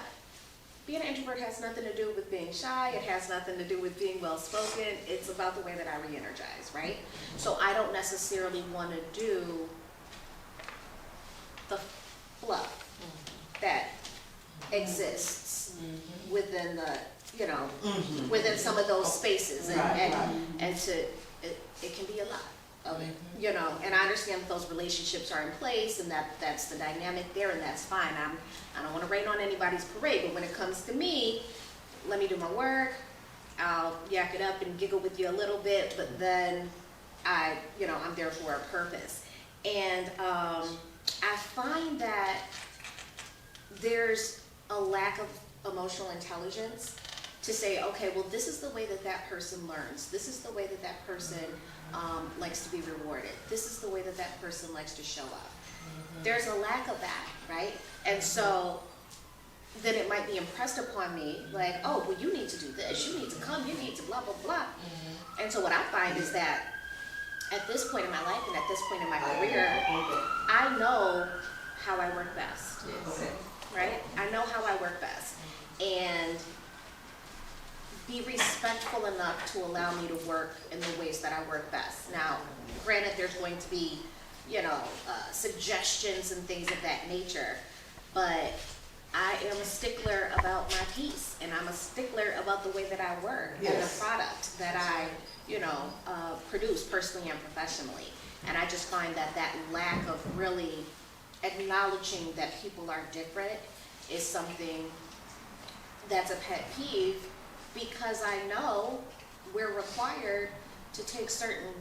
Being an introvert has nothing to do with being shy. It has nothing to do with being well-spoken. It's about the way that I re-energize, right? So I don't necessarily want to do the fluff that exists within the, within some of those spaces. And it can be a lot of it, and I understand that those relationships are in place and that's the dynamic there, and that's fine. I don't want to rain on anybody's parade, but when it comes to me, let me do my work. I'll yak it up and giggle with you a little bit, but then I'm there for a purpose. And I find that there's a lack of emotional intelligence to say, okay, well, this is the way that that person learns. This is the way that that person likes to be rewarded. This is the way that that person likes to show up. There's a lack of that, right? And so then it might be impressed upon me, like, oh, well, you need to do this. You need to come. You need to blah, blah, blah. And so what I find is that at this point in my life and at this point in my career, I know how I work best, right? I know how I work best. And be respectful enough to allow me to work in the ways that I work best. Now, granted, there's going to be, suggestions and things of that nature, but I am a stickler about my piece, and I'm a stickler about the way that I work and the product that I, produce personally and professionally. And I just find that lack of really acknowledging that people are different is something that's a pet peeve, because I know we're required to take certain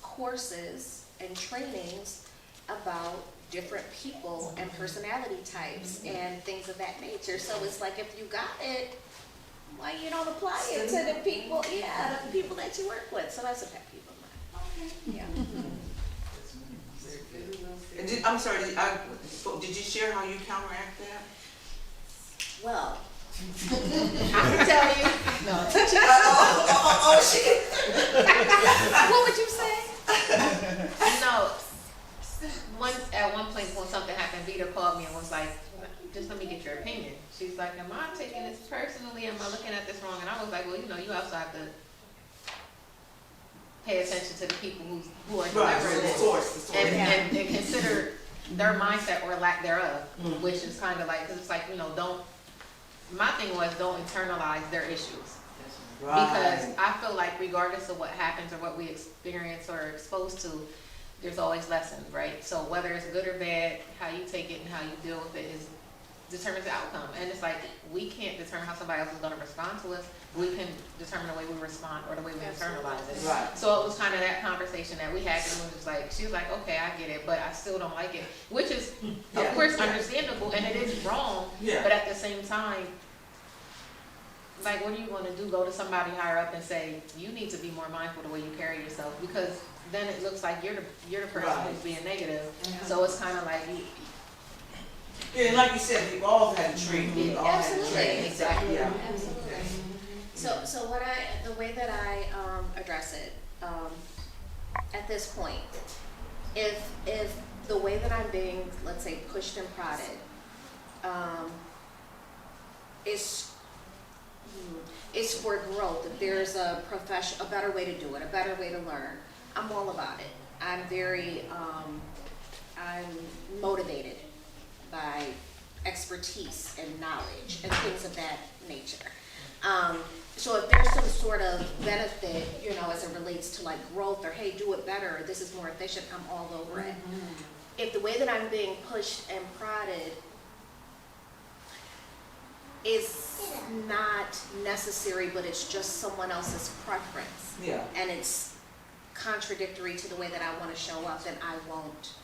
courses and trainings about different people and personality types and things of that nature. So it's like, if you got it, why you don't apply it to the people, the people that you work with? So that's a pet peeve of mine. Yeah. And I'm sorry, did you share how you counteract that? Well, I can tell you. No. What would you say? No, at one point when something happened, Vita called me and was like, just let me get your opinion. She's like, am I taking this personally? Am I looking at this wrong? And I was like, well, you also have to pay attention to the people who are delivering this. And consider their mindset or lack thereof, which is kind of like, because it's like, my thing was don't internalize their issues. Right. Because I feel like regardless of what happens or what we experience or are exposed to, there's always lessons, right? So whether it's good or bad, how you take it and how you deal with it determines the outcome. And it's like, we can't determine how somebody else is going to respond to us. We can determine the way we respond or the way we internalize it. Right. So it was kind of that conversation that we had, and it was just like, she was like, okay, I get it, but I still don't like it, which is, of course, understandable, and it is wrong, but at the same time, like, what are you going to do? Go to somebody higher up and say, you need to be more mindful the way you carry yourself, because then it looks like you're the person who's being negative. So it's kind of like, and like you said, we've all had training. We've all had Absolutely. training. Exactly. Yeah. Absolutely. So the way that I address it at this point, if the way that I'm being, let's say, pushed and prodded, is for growth. If there's a better way to do it, a better way to learn, I'm all about it. I'm very, I'm motivated by expertise and knowledge and things of that nature. So if there's some sort of benefit, as it relates to like growth or, hey, do it better, or this is more efficient, I'm all over it. If the way that I'm being pushed and prodded is not necessary, but it's just someone else's preference, and it's contradictory to the way that I want to show up, then I won't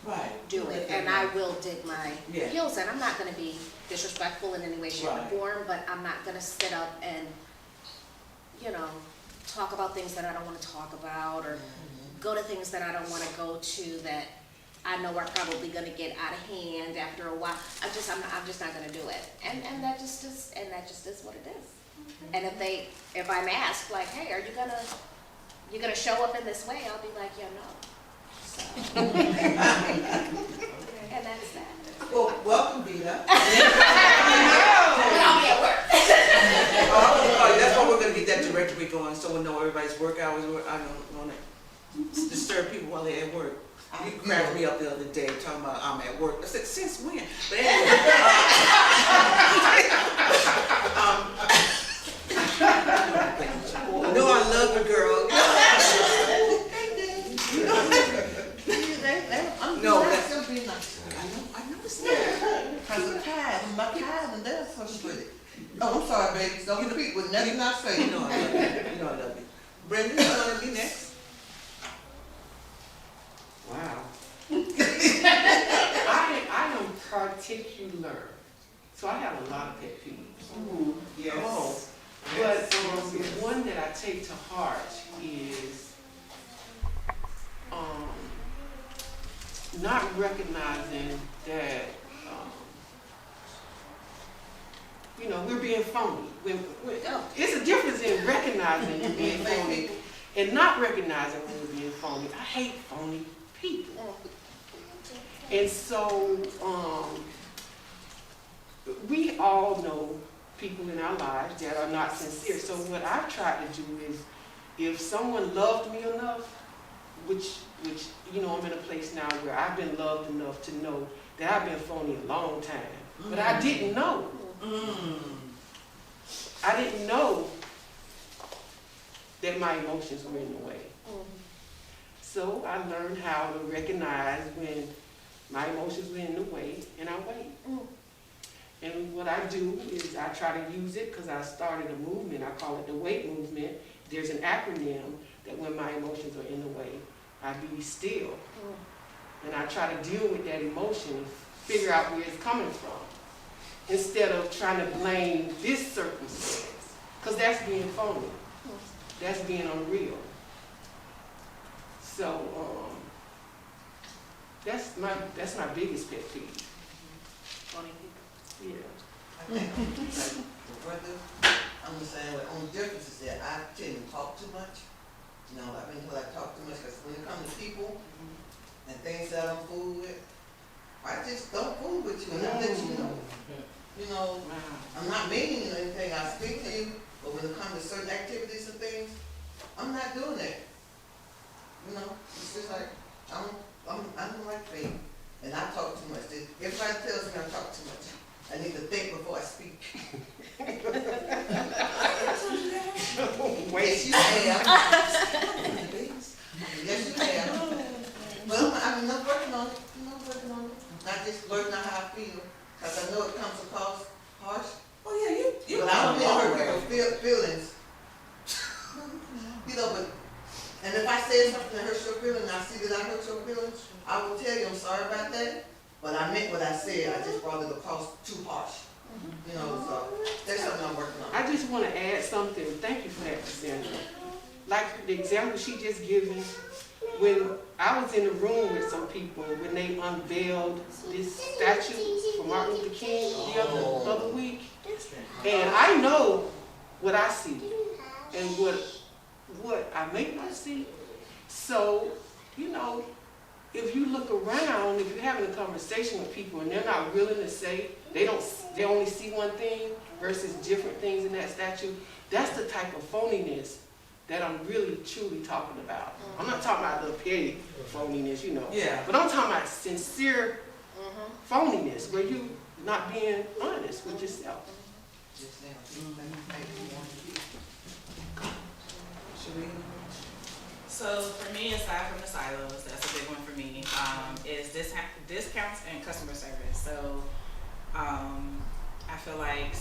do it, and I will dig my heels in. I'm not going to be disrespectful in any way, shape, or form, but I'm not going to sit up and, talk about things that I don't want to talk about, or go to things that I don't want to go to that I know are probably going to get out of hand after a while. I'm just not going to do it, and that just is what it is. And if I'm asked, like, hey, are you gonna show up in this way? I'll be like, yeah, no. So. And that's that. Well, welcome, Vita. But I'll be at work. That's why we're gonna get that directory going, so we'll know everybody's work hours. I don't want to disturb people while they're at work. You cracked me up the other day talking about I'm at work. I said, since when? But anyway. No, I love you, girl. No, that's gonna be nice. I know it's not. Cause I'm tired, my tired, and they're frustrated. Oh, I'm sorry, baby. Don't repeat with nothing I say. You know I love you. You know I love you. Brenda, you want to be next? Wow. I am particular, so I have a lot of pet peeves. Yes. Oh, but one that I take to heart is not recognizing that we're being phony. It's a difference in recognizing you're being phony and not recognizing when you're being phony. I hate phony people. And so we all know people in our lives that are not sincere. So what I've tried to do is, if someone loved me enough, which I'm in a place now where I've been loved enough to know that I've been phony a long time, but I didn't know. I didn't know that my emotions were in the way. So I learned how to recognize when my emotions were in the way, and I wait. And what I do is I try to use it because I started a movement. I call it the WAIT movement. There's an acronym that when my emotions are in the way, I be still and I try to deal with that emotion and figure out where it's coming from, instead of trying to blame this circumstance, because that's being phony. That's being unreal. So, that's my biggest pet peeve. Phony people. Yeah. I think, brother, I'm the same way. Only difference is that I tend to talk too much. You know, I mean, I talk too much, because when it comes to people and things that I'm fool with, I just don't fool with you, and I let you know. You know, I'm not meaning anything. I speak to you, but when it comes to certain activities and things, I'm not doing that. You know, it's just like I don't like fame, and I talk too much. Everybody tells me I talk too much. I need to think before I speak. Yes, you have. Yes, you have. Well, I'm not working on it. I'm not working on it. Not just learning how I feel, because I know it comes across harsh. Oh, yeah, you. But I don't mean to hurt people's feelings. You know, but, and if I say something that hurts your feelings, and I see that I hurt your feelings, I will tell you I'm sorry about that, but I meant what I said, I just brought it across too harsh. You know, so that's something I'm working on. I just want to add something. Thank you for that, Cassandra. Like the example she just gave me, when I was in the room with some people when they unveiled this statue for Martin Luther King the other week, and I know what I see and what I make not see. So, you know, if you look around, if you're having a conversation with people and they're not willing to say, they only see one thing versus different things in that statue, that's the type of phoniness that I'm really truly talking about. I'm not talking about the petty phoniness, you know. Yeah. But I'm talking about sincere phoniness, where you not being honest with yourself. Should we? So for me, aside from the silos, that's a big one for me, is discounts and customer service. So I feel like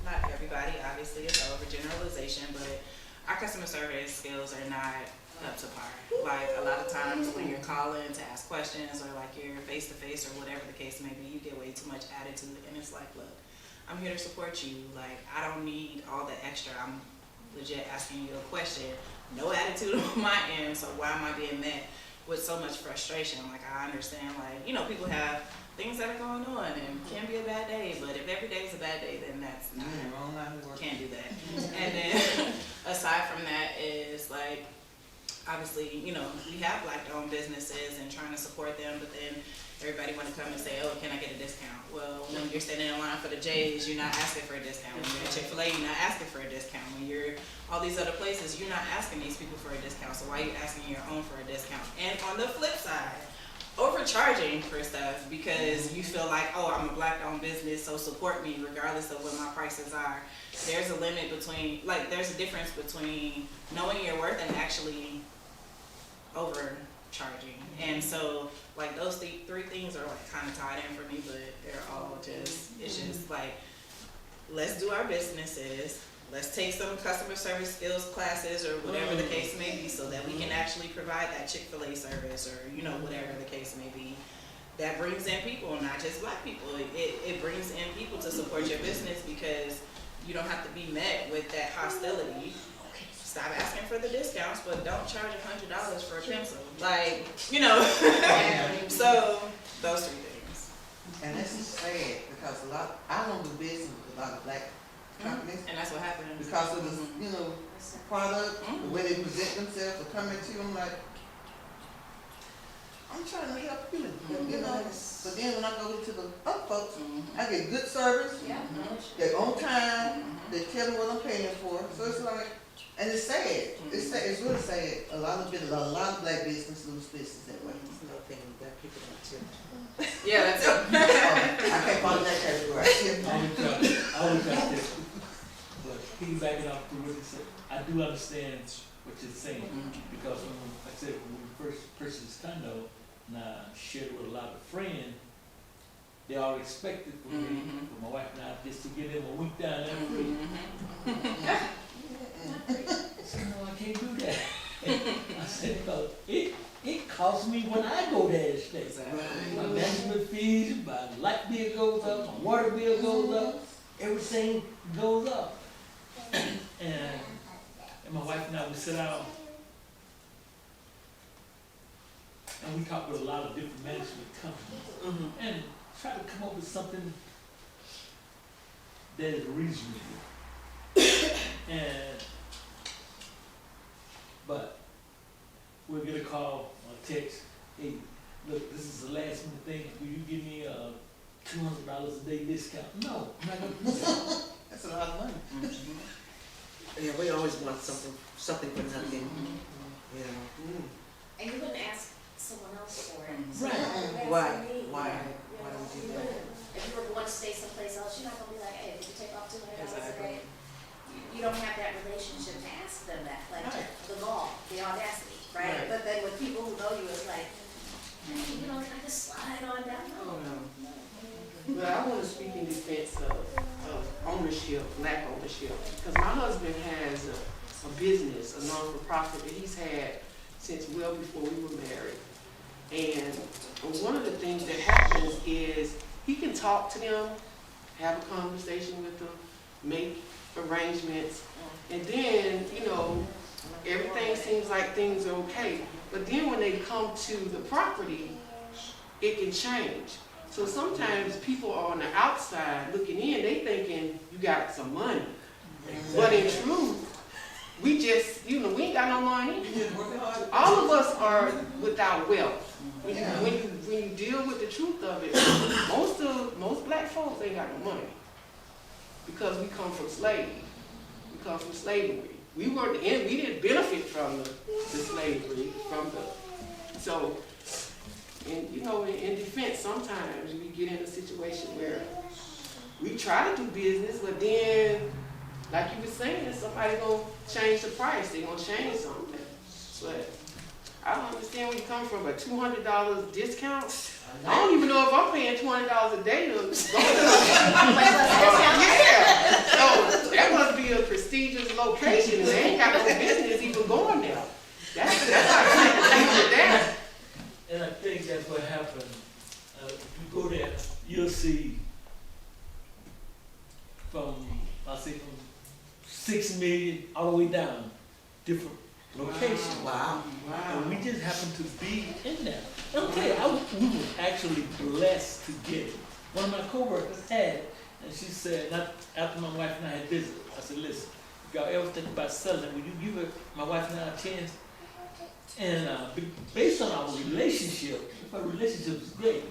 not everybody, obviously it's an overgeneralization, but our customer service skills are not up to par. Like a lot of times when you're calling to ask questions or like you're face to face or whatever the case may be, you get way too much attitude, and it's like, look, I'm here to support you. Like I don't need all the extra. I'm legit asking you a question. No attitude on my end, so why am I being met with so much frustration? Like I understand, like, you know, people have things that are going on and can be a bad day, but if every day is a bad day, then that's not, can't do that. And then aside from that is like, obviously, you know, we have black owned businesses and trying to support them, but then everybody want to come and say, oh, can I get a discount? Well, when you're standing in line for the J's, you're not asking for a discount. When you're at Chick-fil-A, you're not asking for a discount. When you're all these other places, you're not asking these people for a discount. So why are you asking your own for a discount? And on the flip side, overcharging for stuff because you feel like, oh, I'm a black owned business, so support me regardless of what my prices are. There's a limit between, like, there's a difference between knowing your worth and actually overcharging. And so, like, those three things are like kind of tied in for me, but they're all just, it's just like, let's do our businesses. Let's take some customer service skills classes or whatever the case may be so that we can actually provide that Chick-fil-A service or, you know, whatever the case may be. That brings in people, not just black people. It brings in people to support your business because you don't have to be met with that hostility. Stop asking for the discounts, but don't charge $100 for a pencil. Like, you know. So, those three things. And this is sad because I don't do business with a lot of black companies. And that's what happened. Because of the, you know, product, the way they present themselves or coming to you, I'm like, I'm trying to help you, you know. But then when I go to the other folks, I get good service, they're on time, they tell me what I'm paying for. So it's like, and it's sad. It's sad. It's really sad. A lot of black business lose business that way. It's another thing that people don't tip. Yeah, that's it. I can't fall in that category. I tip. I always got this. But piggybacking off to what you said, I do understand what you're saying because like I said, when we first purchased this condo, and I shared it with a lot of friends, they all expected for me, for my wife and I, just to get them a week down there free. I said, no, I can't do that. I said, because it costs costs me when I go there to stay. Right. My management fees, my light bill goes up, my water bill goes up, everything goes up. And my wife and I would sit down and we talk with a lot of different management companies and try to come up with something that is reasonable. But we'll get a call or a text, hey, look, this is the last minute thing, will you give me a $200 a day discount? No, I'm not gonna do that. That's a lot of money. Yeah, we always want something for nothing, you know. And you wouldn't ask someone else for it. So Right. you're Why? asking me, Why? you Why know, would you you do that? wouldn't. If you were going to stay someplace else, you're not gonna be like, hey, would you take off $200 a Exactly. day? You don't have that relationship to ask them that, like Right. the gall, the audacity, right? Right. But then with people who know you, it's like, hey, you know, can I just slide on down? Oh, no. But I want to speak in defense of ownership, black ownership, because my husband has a business, a non-for-profit that he's had since well before we were married. And one of the things that happens is he can talk to them, have a conversation with them, make arrangements, and then, you know, everything seems like things are okay. But then when they come to the property, it can change. So sometimes people are on the outside looking in, they thinking you got some money. But in truth, we just, you know, we ain't got no money. All of us are without wealth. When you deal with the truth of it, most black folks ain't got no money. Because we come from slavery. We come from slavery. We didn't benefit from the slavery, so, and you know, in defense, sometimes we get in a situation where we try to do business, but then, like you were saying, somebody gonna change the price, they gonna change something. But I don't understand where you come from, a $200 discount? I don't even know if I'm paying $200 a day to go to yeah. So that must be a prestigious location, and they ain't got no business even going there. That's how I think with that. And I think that's what happened. If you go there, you'll see from 6 million all the way down, different locations. Wow. And we just happened to be in there. Okay, we were actually blessed to get it. One of my coworkers had it, and she said, after my wife and I had visited, I said, listen, if y'all ever think about selling it, will you give my wife and I a chance? And based on our relationship is great.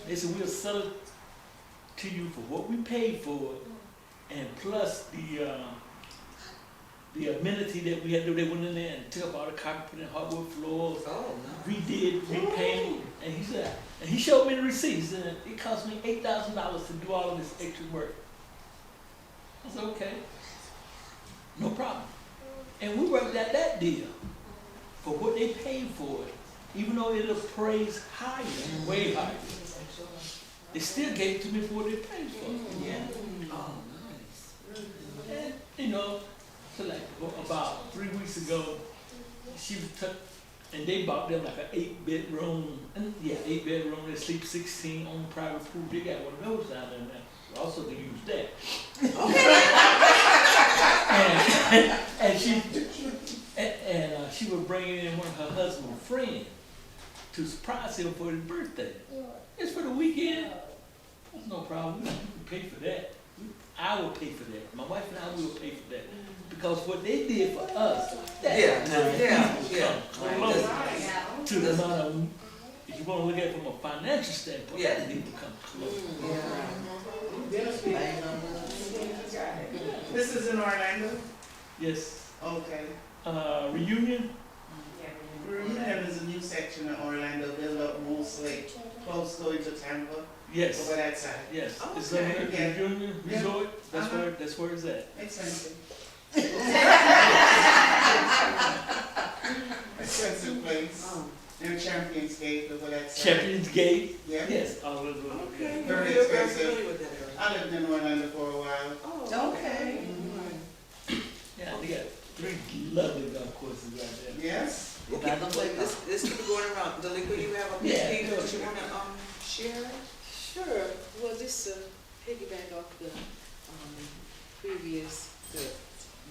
They said, we'll sell it to you for what we paid for it, and plus the amenity that we had to do. They went in there and took up all the carpet, put in hardwood floors. Oh, no. Redid, repainted, and he said, and he showed me the receipts, and it cost me $8,000 to do all of this extra work. I said, okay, no problem. And we worked at that deal for what they paid for it, even though it appraised higher, way higher. They still gave it to me for what they paid for it. Yeah. Oh, nice. And, you know, so like about 3 weeks ago, she took, and they bought them like an 8-bedroom, and 8-bedroom, they sleep 16 on the private pool. They got one of those down there now. Also to use that. and she was bringing in one of her husband's friends to surprise him for his birthday. It's for the weekend. That's no problem. You can pay for that. I will pay for that. My wife and I will pay for that. Because what they did for us, Yeah. to the amount of, if you want to look at it from a financial standpoint, Yeah. that didn't come close. This is in Orlando? Yes. Okay. Reunion? Reunion is a new section in Orlando, built up mostly close going to Tampa, Yes. over that side. Yes. It's Okay. on the Yeah. Reunion Yeah. Resort. That's where it's at. Expensive. Expensive place. In Champions Gate, over that side. Champions Gate? Yeah. Yes. All over. Okay. Very You're expensive. familiar with that area. I lived in Orlando for a while. Oh, okay. Mm-hmm. Yeah, they got 3 lovely golf courses right there. Yes? Okay, let's keep it going around. Delinqua, you have a Yeah, pet peeve go that you ahead. wanna, share? Sure, well, just to piggyback off the, previous,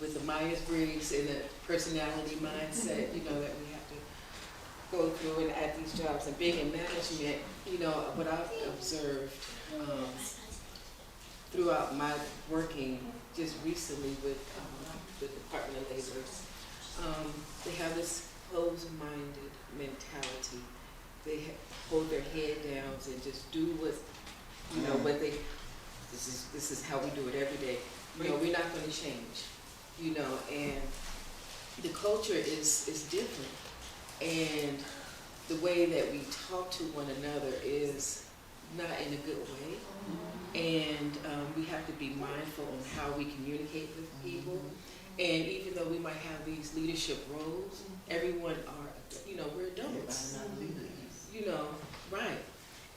with the Myers-Briggs and the personality mindset, you know, that we have to go through and at these jobs, and being in management, you know, what I've observed, throughout my working just recently with the Department of Labor, they have this closed-minded mentality. They hold their head down and just do what, you know, what they, this is how we do it every day. You know, we're not gonna change, you know, and the culture is different. And the way that we talk to one another is not in a good way. And we have to be mindful on how we communicate with people. And even though we might have these leadership roles, everyone are, you know, we're adults. You know, right.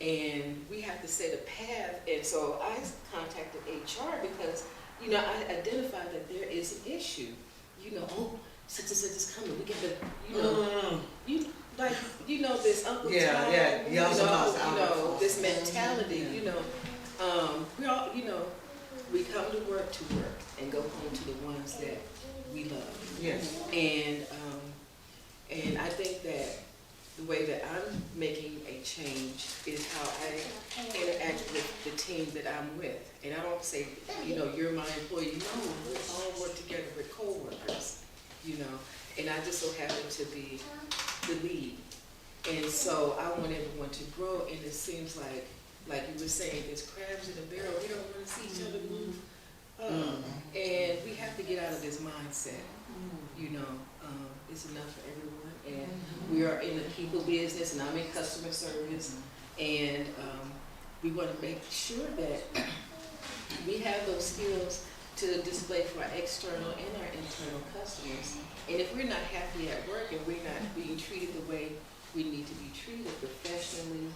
And we have to set a path. And so I contacted HR because, you know, I identified that there is an issue. You know, oh, such and such is coming. We get the, you know, you know, this Uncle Tom, you know, this mentality, you know, we all, you know, we come to work and go home to the ones that we love. Yes. And I think that the way that I'm making a change is how I interact with the team that I'm with. And I don't say, you know, you're my employee. No, we all work together with coworkers, you know. And I just so happen to be the lead. And so I want everyone to grow, and it seems like you were saying, there's crabs in the barrel. We don't want to see each other move up. And we have to get out of this mindset, you know. It's enough for everyone. And we are in the people business, and I'm in customer service. And we want to make sure that we have those skills to display for our external and our internal customers. And if we're not happy at work and we're not being treated the way we need to be treated professionally,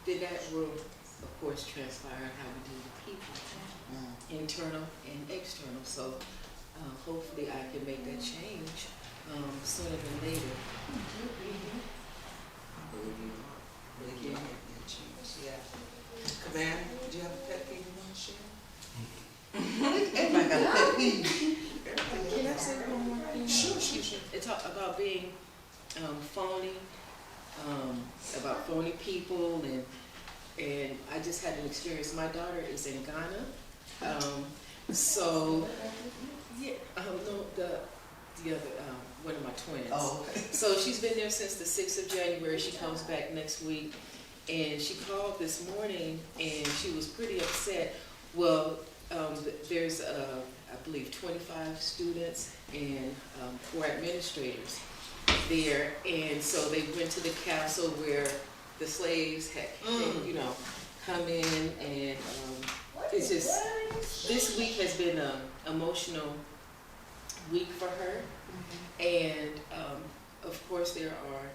then that will, of course, transpire in how we deal with people, internal and external. So hopefully I can make that change sooner than later. Yeah. Command, do you have a pet peeve you want to share? Everybody got a pet peeve. Can I say one more thing? Sure. It's about being phony, about phony people, and I just had an experience. My daughter is in Ghana, so yeah, no, the other one of my twins. Oh, okay. So she's been there since the 6th of January. She comes back next week, and she called this morning, and she was pretty upset. Well, there's I believe 25 students and 4 administrators there, and so they went to the castle where the slaves had, you know, come in, and it's just, this week has been an emotional week for her, and of course there are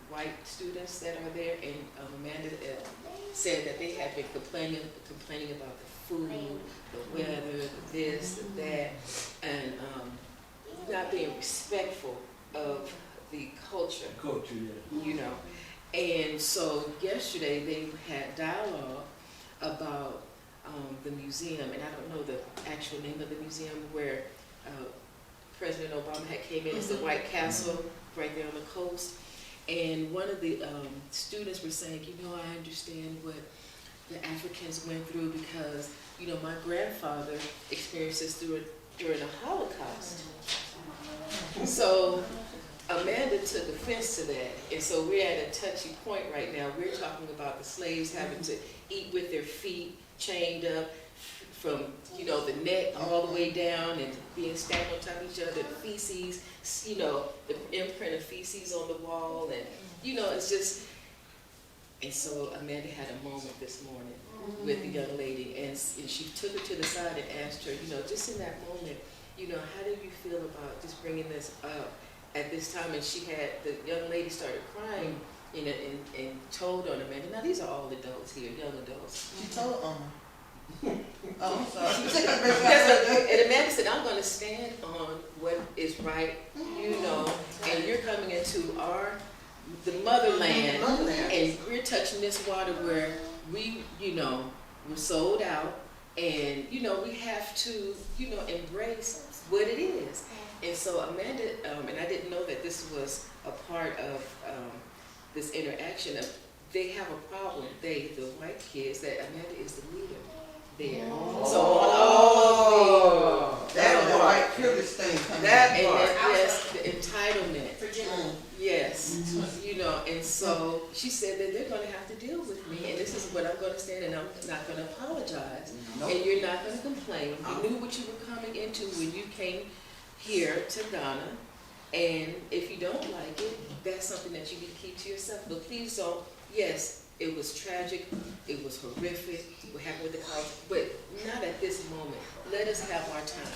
white students that are there, and Amanda said that they have been complaining about the food, the weather, this, that, and not being respectful of the culture, you know. And so yesterday they had dialogue about the museum, and I don't know the actual name of the museum, where President Obama had came in. It's the White Castle right there on the coast. And one of the students were saying, you know, I understand what the Africans went through because, you know, my grandfather experienced this during the Holocaust. So Amanda took offense to that. And so we're at a touchy point right now. We're talking about the slaves having to eat with their feet chained up from, you know, the neck all the way down, and being stacked on top of each other, feces, you know, the imprint of feces on the wall, and, you know, it's just, and so Amanda had a moment this morning with the young lady, and she took her to the side and asked her, you know, just in that moment, you know, how do you feel about just bringing this up at this time? And she had, the young lady started crying, and told on Amanda. Now these are all adults here, young adults. She told Oh, I'm sorry. And Amanda said, I'm gonna stand on what is right, you know, and you're coming into the motherland, and we're touching this water where we, you know, we're sold out, and, you know, we have to, you know, embrace what it is. And so Amanda, and I didn't know that this was a part of this interaction of, they have a problem, the white kids, that Amanda is the leader there. So That was the white privilege thing coming That in. and part. then, yes, the entitlement. Mm. Yes, you know, and so she said that they're gonna have to deal with me, and this is what I'm gonna stand, and I'm not gonna apologize. And you're not gonna complain. You knew what you were coming into when you came here to Ghana, and if you don't like it, that's something that you need to keep to yourself. But please don't, yes, it was tragic, it was horrific, what happened with the college, but not at this moment. Let us have our time.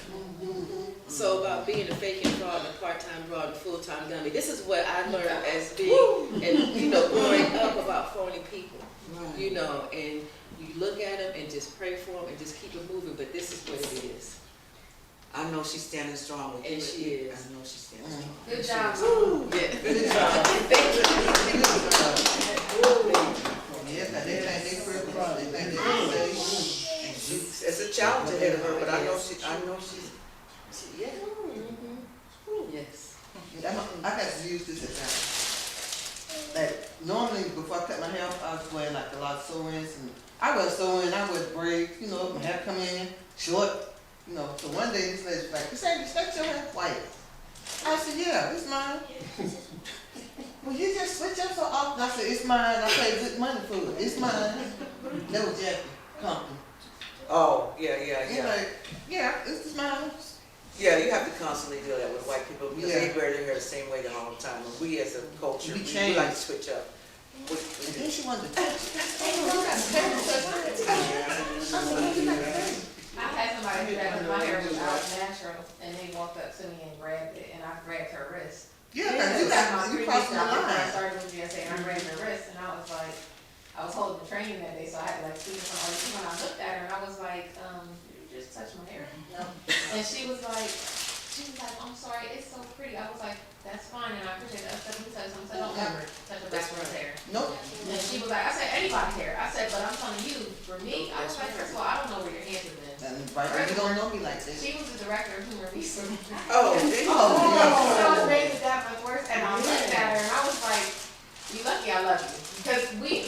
So about being a fake and fraud, and a part-time fraud, and a full-time dummy, this is what I learned as being, and you know, growing up about phony people, you know, and you look at them and just pray for them and just keep it moving, but this is what it is. I know she's standing strong with you. And she is. I know she's standing strong. Good job. Yeah. Good job. Yeah, 'cause they think they privileged, they think they safe. It's a challenge ahead of her, but I know she's, Yeah. Yes. I got to use this example. Like, normally, before I cut my hair off, I was wearing like a lot of sew-ins, and I wear sew-in, I wear braids, you know, my hair come in short, you know. So one day, this lady's like, "This ain't your hair white." I said, "Yeah, it's mine." "Well, you just switch up so often." I said, "It's mine. I paid good money for it. It's mine." That was Jackie Compton. oh, yeah, He's like, "Yeah, it's mine." Yeah, you have to constantly deal that with white people because Yeah. they wear their hair the same way all the time. And we as a culture, We we change. like to switch up. And then she wanted to touch. I had somebody do that because my hair was out natural, and they walked up to me and grabbed it, and I grabbed her wrist. Yeah, Because because you previous crossed the job, before I line. started with GSA, and I grabbed her wrist, and I was like, I was holding the training that day, so I had to like speak in front of other people, and I looked at her, and I was like, did you just touch my hair? No. And she was like, I'm sorry, it's so pretty. I was like, that's fine, and I appreciate it. I said, let me tell you something, I said, don't ever touch a black woman's hair. Nope. And she was like, I said, anybody's hair. I said, but I'm telling you, for me, I was like, first of all, I don't know where your hands have been. And right, you don't know me like this. She was the director of human resources. Oh, did you? So it made it that much worse, and I looked at her, and I was like, you lucky I love you. Because me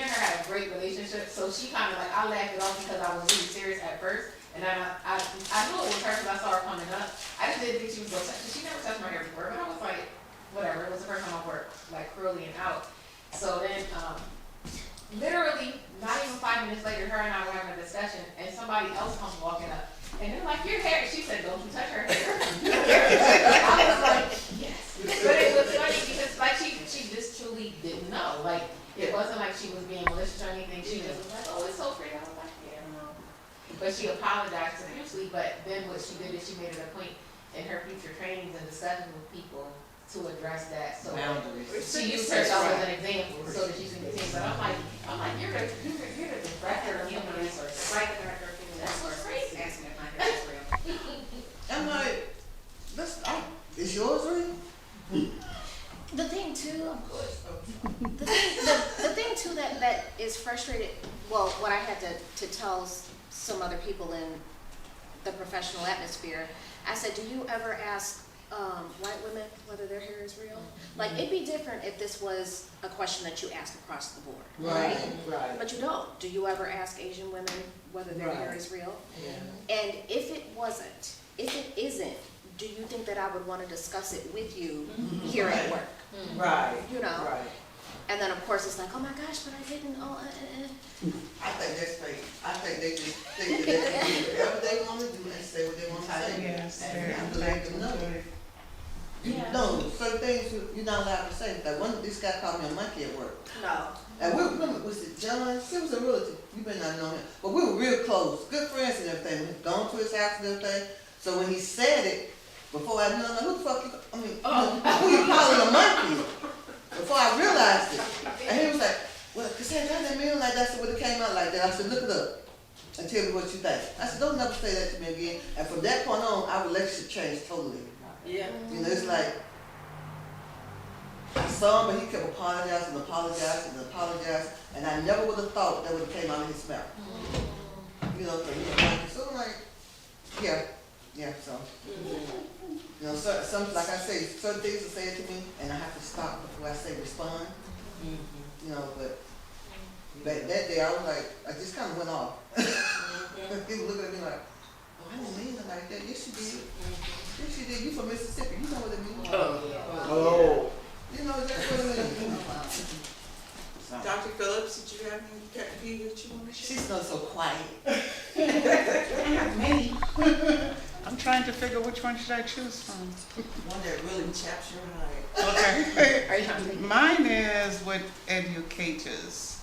and her had a great relationship, so she kind of like, I laughed it off because I was really serious at first. And then I knew it was her because I saw her coming up. I just didn't think she was going to touch, because she never touched my hair before, but I was like, whatever, it was the first time I worked, like, curly and out. So then, literally, not even 5 minutes later, her and I were having a discussion, and somebody else comes walking up, and they're like, your hair, she said, don't you touch her hair. I was like, yes. But it was funny because, like, she just truly didn't know. Like, it wasn't like she was being malicious or anything. She just was like, oh, it's so pretty. I was like, yeah, no. But she apologized profusely, but then what she did is she made it a point in her future trainings and discussions with people to address that. So Boundaries. she used herself as an example so that she can continue. But I'm like, you're the director of human resources. Right, the director of human That's what's crazy. asking if my hair is real. I'm like, is yours real? The thing too, the thing too that is frustrated, well, what I had to tell some other people in the professional atmosphere, I said, do you ever ask white women whether their hair is real? Like, it'd be different if this was a question that you ask across the board, right? Right. But you don't. Do you ever ask Asian women whether their hair is real? Yeah. And if it wasn't, if it isn't, do you think that I would want to discuss it with you here at work? Right. You know? Right. And then, of course, it's like, oh my gosh, but I didn't, I think that's fake. I think they just think that they can do whatever they want to do and say what they want to say. And I believe them know. No, certain things you're not allowed to say. Like this guy called me a monkey at work. No. And we remember, was it John? He was a realtor. You better not know him. But we were real close, good friends and everything. We had gone to his house and everything. So when he said it, before I knew, who the fuck you, who you calling a monkey? Before I realized it. And he was like, well, Cassandra, that didn't mean like that. So when it came out like that, I said, look it up. and tell me what you think. I said, don't never say that to me again. And from that point on, our relationship changed totally. Yeah. You know, it's like, I saw him, but he kept apologizing, and I never would have thought that would have came out of his mouth. You know, so I'm like, yeah, so. You know, some, like I say, certain things are said to me, and I have to stop before I say respond. You know, but that day I was like, I just kind of went off. People looking at me like, oh, I didn't mean it like that. Yes, you did. Yes, you did. You from Mississippi. You know what it means. Oh. You know exactly what it means. So, Dr. Phillips, did you have any pet peeve that you want to share? she's not so quiet. Many. I'm trying to figure which one should I choose from. One that really chaps your hide. Okay. Are you trying to Mine is with educators.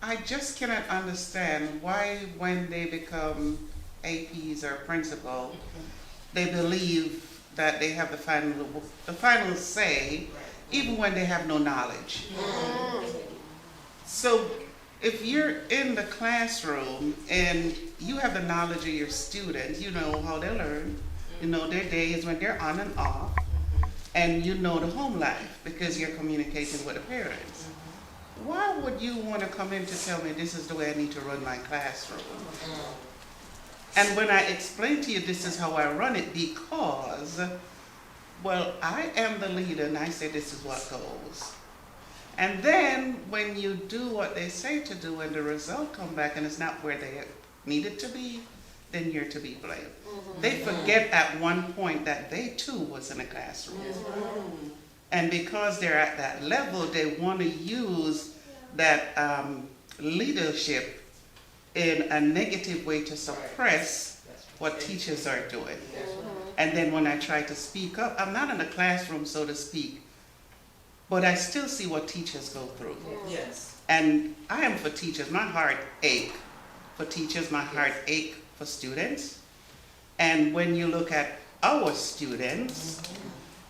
I just cannot understand why when they become APs or principal, they believe that they have the final say, even when they have no knowledge. So if you're in the classroom and you have the knowledge of your students, you know how they learn, you know their days when they're on and off, and you know the home life because you're communicating with the parents. Why would you want to come in to tell me this is the way I need to run my classroom? And when I explain to you this is how I run it, because, well, I am the leader and I say this is what goes. And then when you do what they say to do and the result come back and it's not where they need it to be, then you're to be blamed. They forget at one point that they too was in a classroom. And because they're at that level, they want to use that leadership in a negative way to suppress what teachers are doing. And then when I try to speak up, I'm not in the classroom, so to speak, but I still see what teachers go through. Yes. And I am for teachers. My heart ache for teachers. My heart ache for students. And when you look at our students,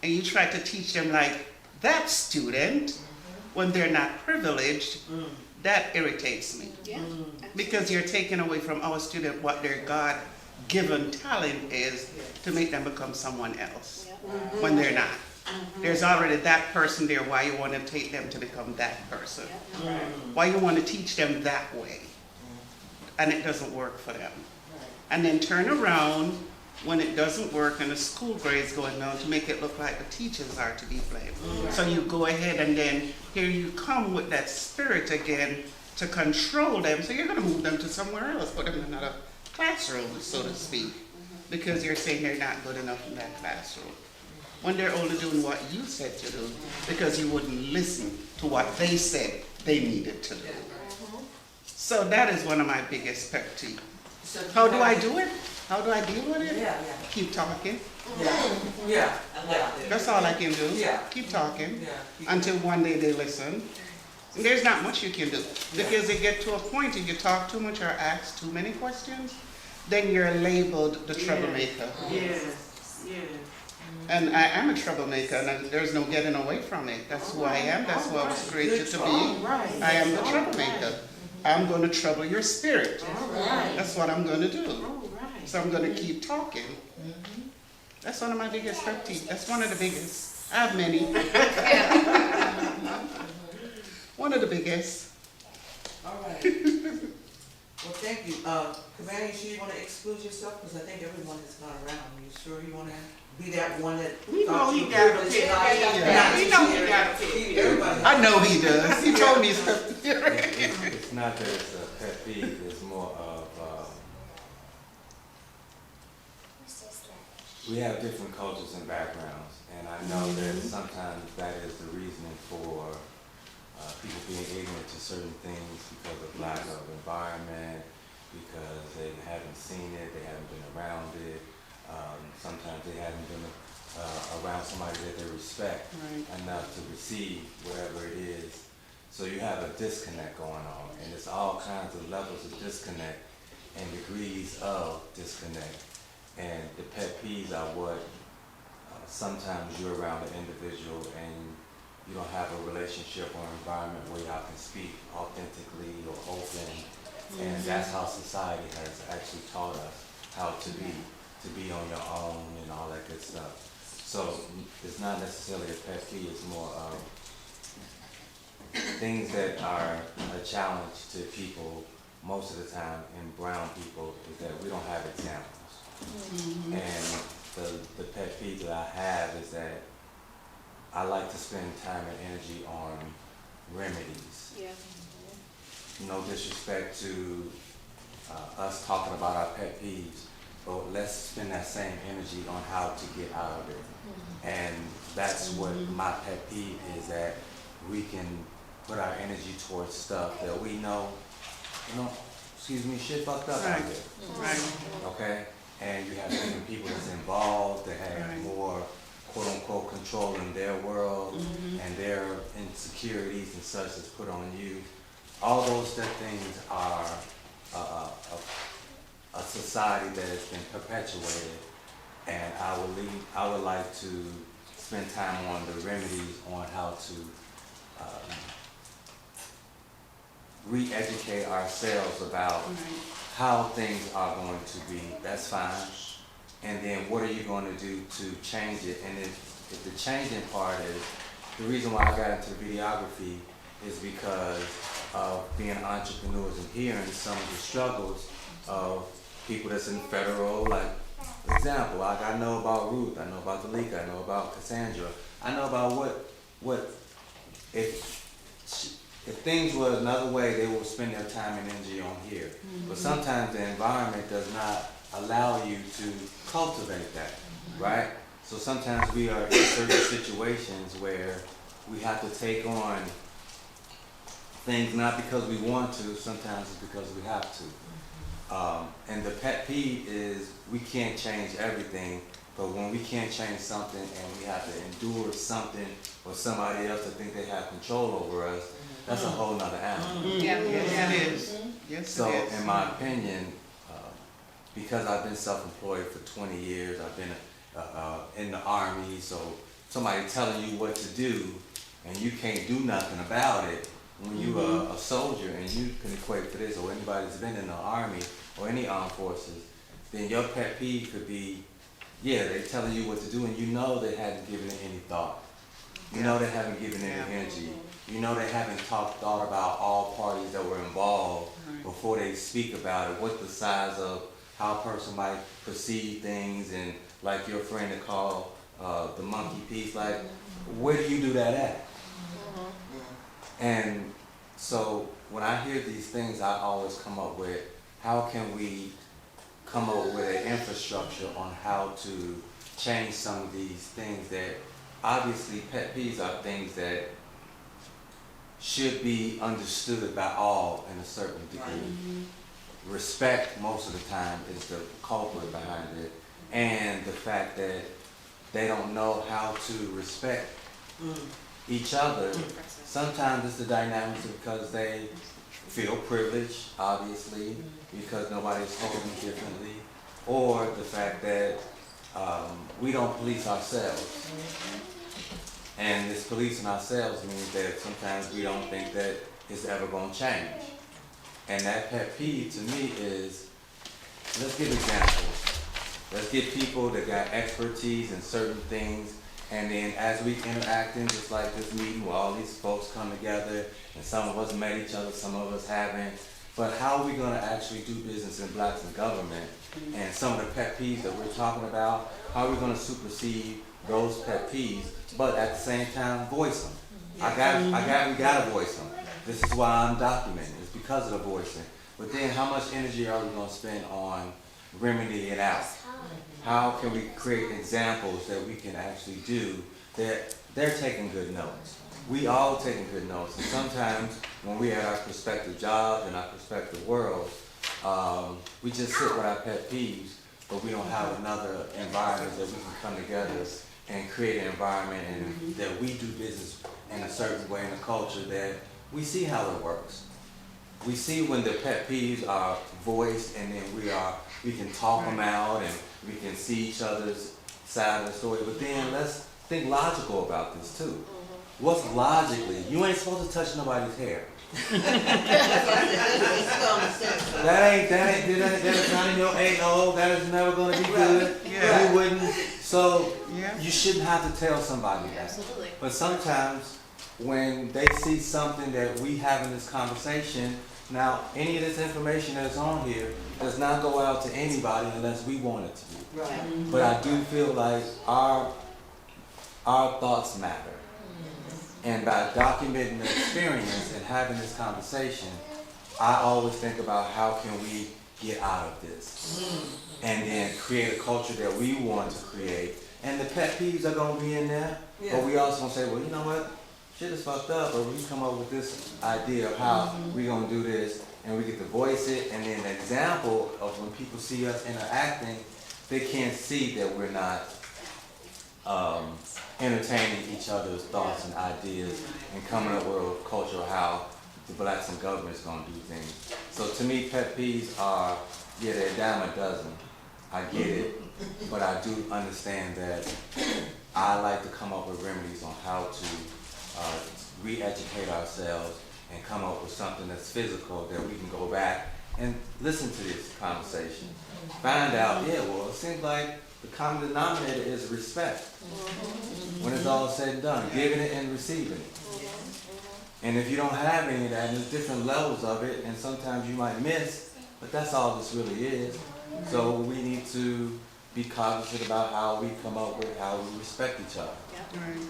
and you try to teach them like that student, when they're not privileged, that irritates me. Yeah. Because you're taking away from our student what their God-given talent is to make them become someone else when they're not. There's already that person there. Why you want to take them to become that person? Why you want to teach them that way? And it doesn't work for them. And then turn around when it doesn't work and the school grades going on to make it look like the teachers are to be blamed. So you go ahead and then here you come with that spirit again to control them. So you're going to move them to somewhere else, put them in another classroom, so to speak, because you're saying they're not good enough in that classroom. When they're only doing what you said to do because you wouldn't listen to what they said they needed to do. So that is one of my biggest pet peeves. How do I do it? How do I deal with it? Keep talking. That's all I can do. Keep talking until one day they listen. And there's not much you can do because they get to a point if you talk too much or ask too many questions, then you're labeled the troublemaker. And I am a troublemaker and there's no getting away from it. That's who I am. That's who I was created to be. I am the troublemaker. I'm going to trouble your spirit. That's what I'm going to do. So I'm going to keep talking. That's one of my biggest pet peeves. That's one of the biggest. I have many. One of the biggest. All right. Well, thank you. Commander, you sure you want to exclude yourself? Because I think everyone has gone around. You sure you want to be that one that... We know he got a pet. We know he got a pet. I know he does. He told me he's It's not that it's a pet peeve, it's more of, we have different cultures and backgrounds, and I know that sometimes that is the reasoning for people being ignorant to certain things because of lack of environment, because they haven't seen it, they haven't been around it. Sometimes they haven't been around somebody that they respect enough to receive whatever it is. So you have a disconnect going on, and it's all kinds of levels of disconnect and degrees of disconnect. And the pet peeves are what sometimes you're around an individual and you don't have a relationship or environment where y'all can speak authentically or open And that's how society has actually taught us how to be on your own and all that good stuff. So it's not necessarily a pet peeve, it's more of things that are a challenge to people most of the time, and brown people, is that we don't have examples. And the pet peeve that I have is that I like to spend time and energy on remedies. Yeah. No disrespect to us talking about our pet peeves, but let's spend that same energy on how to get out of it. And that's what my pet peeve is, that we can put our energy towards stuff that we know, excuse me, shit fucked up out there. Right. Okay? And you have different people that's involved that have more quote unquote control in their world, and their insecurities and such is put on you. All those things are a society that has been perpetuated, and I would like to spend time on the remedies on how to re-educate ourselves about how things are going to be. That's fine. And then what are you going to do to change it? And if the changing part is, the reason why I got into videography is because of being entrepreneurs and hearing some of the struggles of people that's in federal, like, for example, like I know about Ruth, I know about Dalika, I know about Cassandra, I know about what if things were another way, they would spend their time and energy on here. But sometimes the environment does not allow you to cultivate that, right? So sometimes we are in certain situations where we have to take on things not because we want to, sometimes it's because we have to. And the pet peeve is we can't change everything, but when we can't change something and we have to endure something or somebody else to think they have control over us, that's a whole nother animal. Yes, it is. Yes, So it is. in my opinion, because I've been self-employed for 20 years, I've been in the Army, so somebody telling you what to do and you can't do nothing about it, when you are a soldier and you can equate to this, or anybody that's been in the Army or any armed forces, then your pet peeve could be, yeah, they're telling you what to do and you know they haven't given it any thought. You know they haven't given it any energy. You know they haven't thought about all parties that were involved before they speak about it, what the size of how a person might perceive things, and like your friend that called the monkey piece, like, where do you do that at? And so when I hear these things, I always come up with, how can we come up with an infrastructure on how to change some of these things that, obviously pet peeves are things that should be understood by all in a certain degree. Respect most of the time is the culprit behind it, and the fact that they don't know how to respect each other. Sometimes it's the dynamics because they feel privileged, obviously, because nobody's told them differently, or the fact that we don't police ourselves. And this policing ourselves means that sometimes we don't think that it's ever going to change. And that pet peeve to me is, let's give examples. Let's get people that got expertise in certain things, and then as we interacting, just like this meeting where all these folks come together, and some of us met each other, some of us haven't, but how are we going to actually do business in Blacks in government? And some of the pet peeves that we're talking about, how are we going to supersede those pet peeves, but at the same time voice them? We gotta voice them. This is why I'm documenting. It's because of the voicing. But then how much energy are we going to spend on remedying it out? How can we create examples that we can actually do that they're taking good notes? We all taking good notes. And sometimes when we at our prospective jobs and our prospective world, we just sit with our pet peeves, but we don't have another environment that we can come together and create an environment and that we do business in a certain way in a culture that we see how it works. We see when the pet peeves are voiced, and then we can talk them out and we can see each other's side of the story. But then let's think logical about this too. what's logically, you ain't supposed to touch nobody's hair. That is not in your AO, that is never gonna be good. Yeah. You wouldn't, so Yeah. you shouldn't have to tell somebody that. Absolutely. But sometimes, when they see something that we have in this conversation, now, any of this information that's on here does not go out to anybody unless we want it to be. Right. But I do feel like our thoughts matter. And by documenting the experience and having this conversation, I always think about how can we get out of this. And then create a culture that we want to create. And the pet peeves are gonna be in there, but we also gonna say, well, you know what? Shit is fucked up, but we come up with this idea of how we gonna do this, and we get to voice it, and then an example of when people see us interacting, they can't see that we're not entertaining each other's thoughts and ideas and coming up with a culture of how the blacks in government is gonna do things. So to me, pet peeves are, yeah, they're a dime a dozen. I get it, but I do understand that I like to come up with remedies on how to re-educate ourselves and come up with something that's physical that we can go back and listen to this conversation. Find out, yeah, well, it seems like the common denominator is respect. When it's all said and done, giving it and receiving it. And if you don't have any of that, and there's different levels of it, and sometimes you might miss, but that's all this really is. So we need to be cognizant about how we come up with how we respect each other. Right.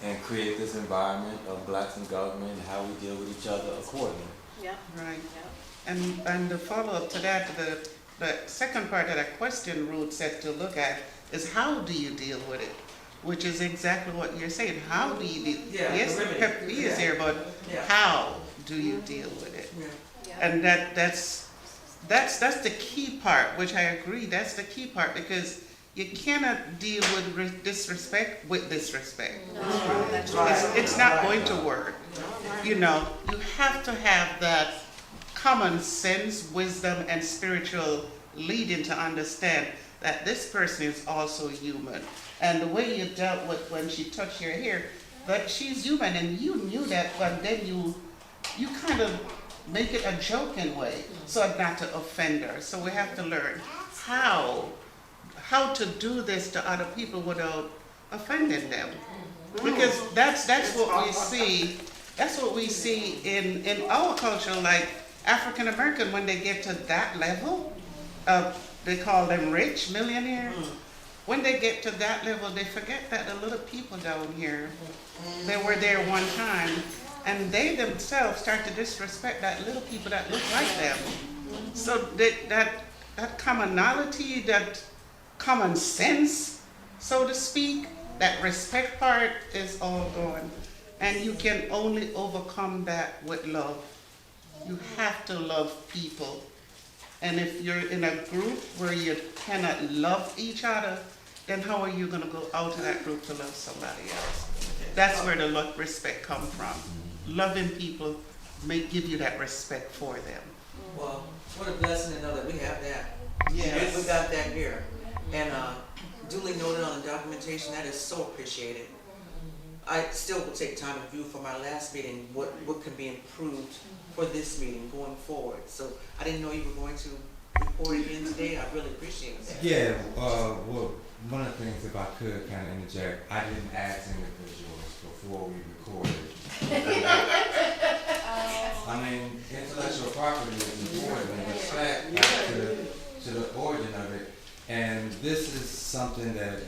And create this environment of blacks in government and how we deal with each other accordingly. Yeah. Right. Yeah. And the follow-up to that, the second part of that question Ruth said to look at is how do you deal with it? Which is exactly what you're saying. How do you deal? Yeah, Yes, the the remedy. pep is there, but Yeah. how do you deal with it? Yeah. Yeah. And that's the key part, which I agree, that's the key part, because you cannot deal with disrespect with disrespect. No, that's It's not going to work. You know, you have to have that common sense, wisdom, and spiritual leading to understand that this person is also human. And the way you dealt with when she touched your hair, that she's human, and you knew that, but then you kind of make it a joking way, so as not to offend her. So we have to learn how to do this to other people without offending them. Because that's what we see. That's what we see in our culture, like African American, when they get to that level, they call them rich millionaires. When they get to that level, they forget that the little people down here, they were there one time, and they themselves start to disrespect that little people that look like them. So that commonality, that common sense, so to speak, that respect part is all gone. And you can only overcome that with love. You have to love people. And if you're in a group where you cannot love each other, then how are you going to go out of that group to love somebody else? That's where the respect comes from. Loving people may give you that respect for them. Well, what a blessing to know that we have that. Yes. We got that here. And duly noted on the documentation, that is so appreciated. I still will take time to review from our last meeting what can be improved for this meeting going forward. So I didn't know you were going to report again today. I really appreciate that. Yeah, well, one of the things, if I could kind of interject, I didn't ask individuals before we recorded. I mean, intellectual property is important and respect to the origin of it. And this is something that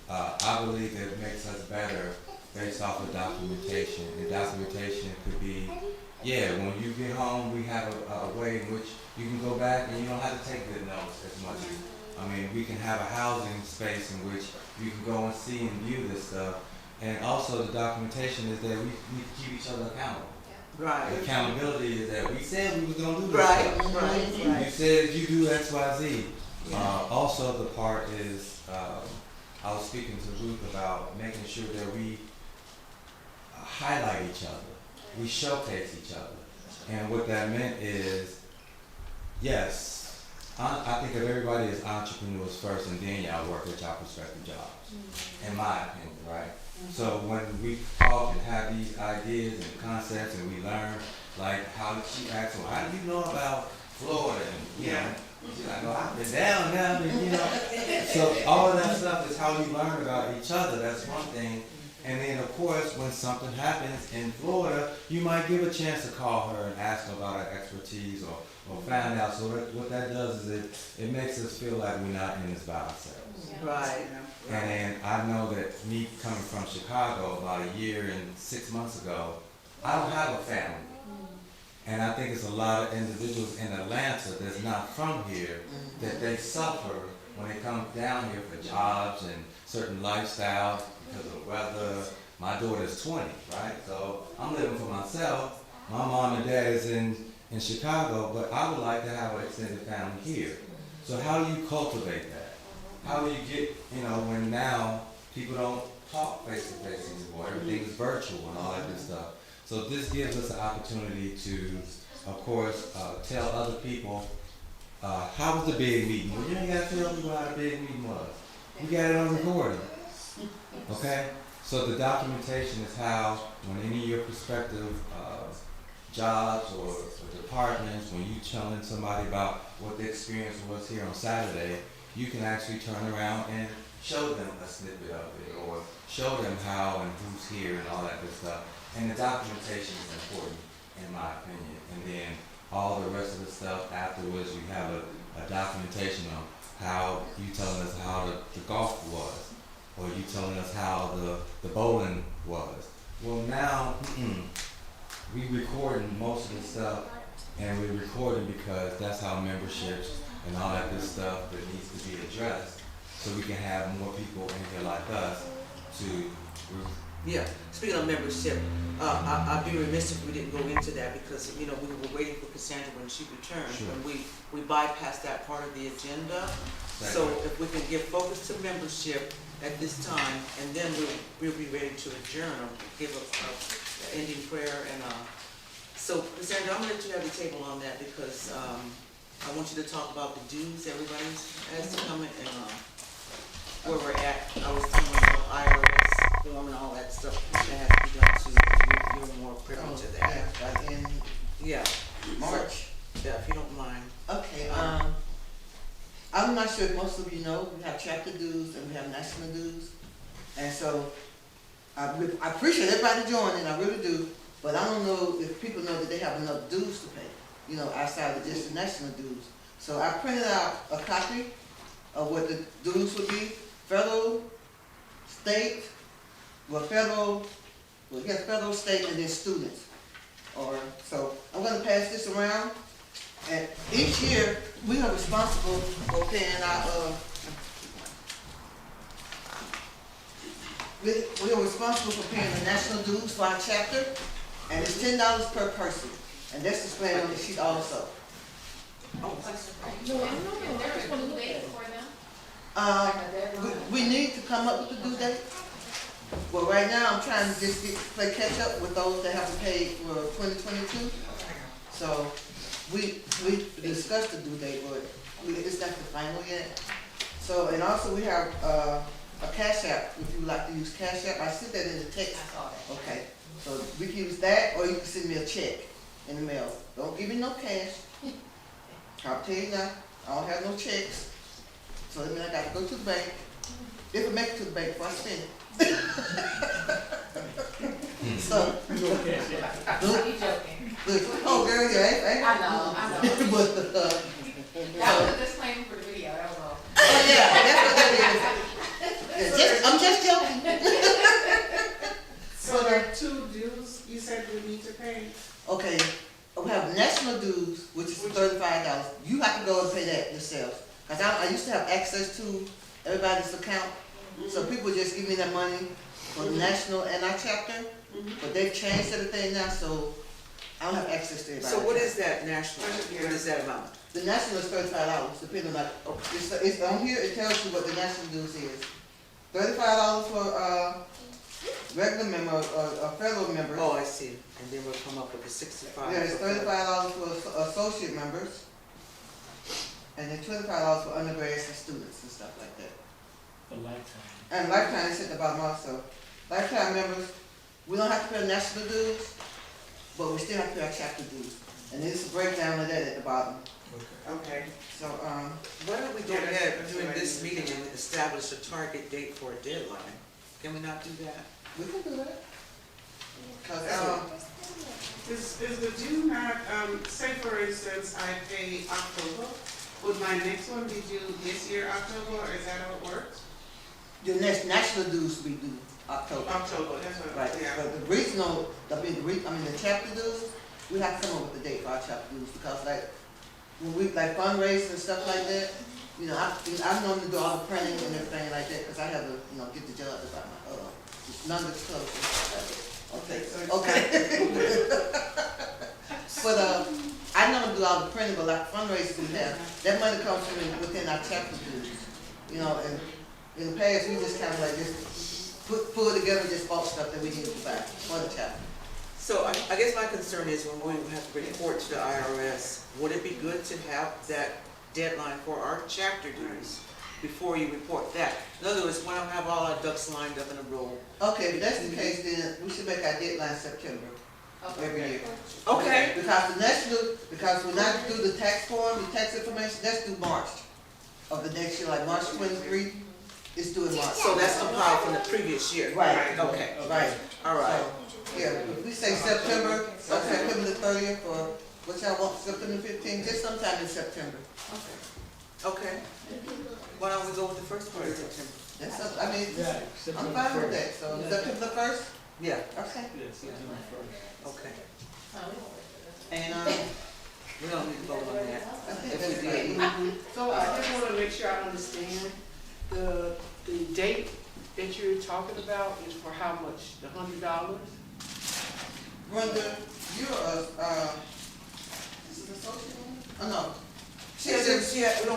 I believe that makes us better based off of documentation. And documentation could be, when you get home, we have a way in which you can go back and you don't have to take good notes as much. I mean, we can have a housing space in which you can go and see and view this stuff. And also the documentation is that we need to keep each other accountable. Right. The accountability is that we said we was going to do this Right, stuff. right. You said if you do X, Y, Z. Also the part is, I was speaking to Ruth about making sure that we highlight each other. We showcase each other. And what that meant is, yes, I think of everybody as entrepreneurs first, and then y'all work at y'all prospective jobs, in my opinion, right? So when we talk and have these ideas and concepts and we learn, like how she asked, well, how do you know about Florida? And, you know, she's like, oh, I've been down, and, you know. So all of that stuff is how you learn about each other. That's one thing. And then, of course, when something happens in Florida, you might give a chance to call her and ask her about her expertise or find out. So what that does is it makes us feel like we're not in this by ourselves. Right. And I know that me coming from Chicago about a year and 6 months ago, I don't have a family. And I think it's a lot of individuals in Atlanta that's not from here that they suffer when they come down here for jobs and certain lifestyles because of weather. My daughter's 20, right? So I'm living for myself. My mom and dad is in Chicago, but I would like to have an extended family here. So how do you cultivate that? How do you get, you know, when now people don't talk face to face anymore, everything is virtual and all that good stuff. So this gives us an opportunity to, of course, tell other people, how was the big meeting? Well, you ain't got to tell people how the big meeting was. We got it on recording. Okay? So the documentation is how, when any of your prospective jobs or departments, when you telling somebody about what the experience was here on Saturday, you can actually turn around and show them a snippet of it or show them how and who's here and all that good stuff. And the documentation is important, in my opinion. And then all the rest of the stuff afterwards, you have a documentation of how you telling us how the golf was, or you telling us how the bowling was. Well, now we recording most of the stuff, and we're recording because that's how memberships and all that good stuff that needs to be addressed, so we can have more people in here like us to. Yeah, speaking of membership, I'd be remiss if we didn't go into that because, you know, we were waiting for Cassandra when she returned. Sure. And we bypassed that part of the agenda. So if we can give focus to membership at this time, and then we'll be ready to adjourn or give a ending prayer and so Cassandra, I'm gonna let you have the table on that because I want you to talk about the dues everybody has to come in and where we're at. I was telling about Aire form and all that stuff that has to be done too. You're more privy to that. Like in Yeah. March. Yeah, if you don't mind. Okay, I'm not sure if most of you know, we have chapter dues and we have national dues. And so, I appreciate everybody joining, I really do, but I don't know if people know that they have enough dues to pay, you know, outside of just the national dues. So I printed out a copy of what the dues would be, federal, state, federal, state, and then students. So I'm gonna pass this around. And each year, we are responsible for paying our, we are responsible for paying the national dues for our chapter, and it's $10 per person. And that's displayed on the sheet also. We need to come up with a due date. Well, right now, I'm trying to just play catch up with those that haven't paid for 2022. So, we discussed the due date, but it's not the final yet. So, and also we have a Cash App, if you would like to use Cash App. I sent that in the text. I saw that. Okay, so we can use that, or you can send me a check in the mail. Don't give me no cash. I'll tell you now, I don't have no checks. So that means I gotta go to the bank. If I make it to the bank before I spend it. So, You go cash out. look, You joking? oh girl, yeah, I know. but, That was a disclaimer for the video, that was all. oh yeah, that's what that is. I'm just joking. So there are 2 dues you said we need to pay? Okay, we have national dues, which is $35. You have to go and pay that yourself. Cause I used to have access to everybody's account, so people just give me that money for the national and our chapter, but they've changed everything now, so I don't have access to everybody's. So what is that national? What is that amount? The national is $35, depending on, it's on here, it tells you what the national dues is. $35 for, regular member, federal members. Oh, I see. And then we'll come up with the 65. Yeah, it's $35 for associate members. And then $25 for undergrads and students and stuff like that. A lifetime. And lifetime is at the bottom also. Lifetime members, we don't have to pay national dues, but we still have to pay our chapter dues. And there's a breakdown of that at the bottom. Okay. So, Why don't we go Yeah, ahead that's during what I this need. meeting and establish a target date for a deadline? Can we not do that? we can do that. Cause, Is the due not, say for instance, I pay October, would my next one be due this year, October, or is that how it works? the next national dues will be due October. October, that's what, Right, yeah. but the regional, the chapter dues, we have to come up with the date for our chapter dues, because like, when we, like fundraising and stuff like that, you know, I normally do all the printing and everything like that, because I have to, you know, get the job about my, non-disclosure. Okay, okay. But, I normally do all the printing, but like fundraising we have, that money comes from within our chapter dues, you know, and in the past, we just kind of like just pull together just bulk stuff that we need to buy for the chapter. So I guess my concern is when we have to report to the IRS, would it be good to have that deadline for our chapter dues before you report that? In other words, we don't have all our ducks lined up in a row. Okay, if that's the case, then we should make our deadline September every year. Okay. Because when I do the tax form, the tax information, that's due March of the next year, like March 23, it's due in March. So that's compiled from the previous year? Right. Okay, Right. all right. So, yeah, if we say September, September the 30th, or what y'all want, September 15th, just sometime in September. Okay. Why don't we go with the first part of September? That's up, I mean, Yeah, I'm September fine with 1st. that, so September the 1st? Yeah, Okay. Yeah, September 1st. okay. And, We don't need to vote on that. I think If that's we good. did. So I just want to make sure I understand, the date that you're talking about is for how much, the $100? Brenda, you're this is associate? Oh, no. We don't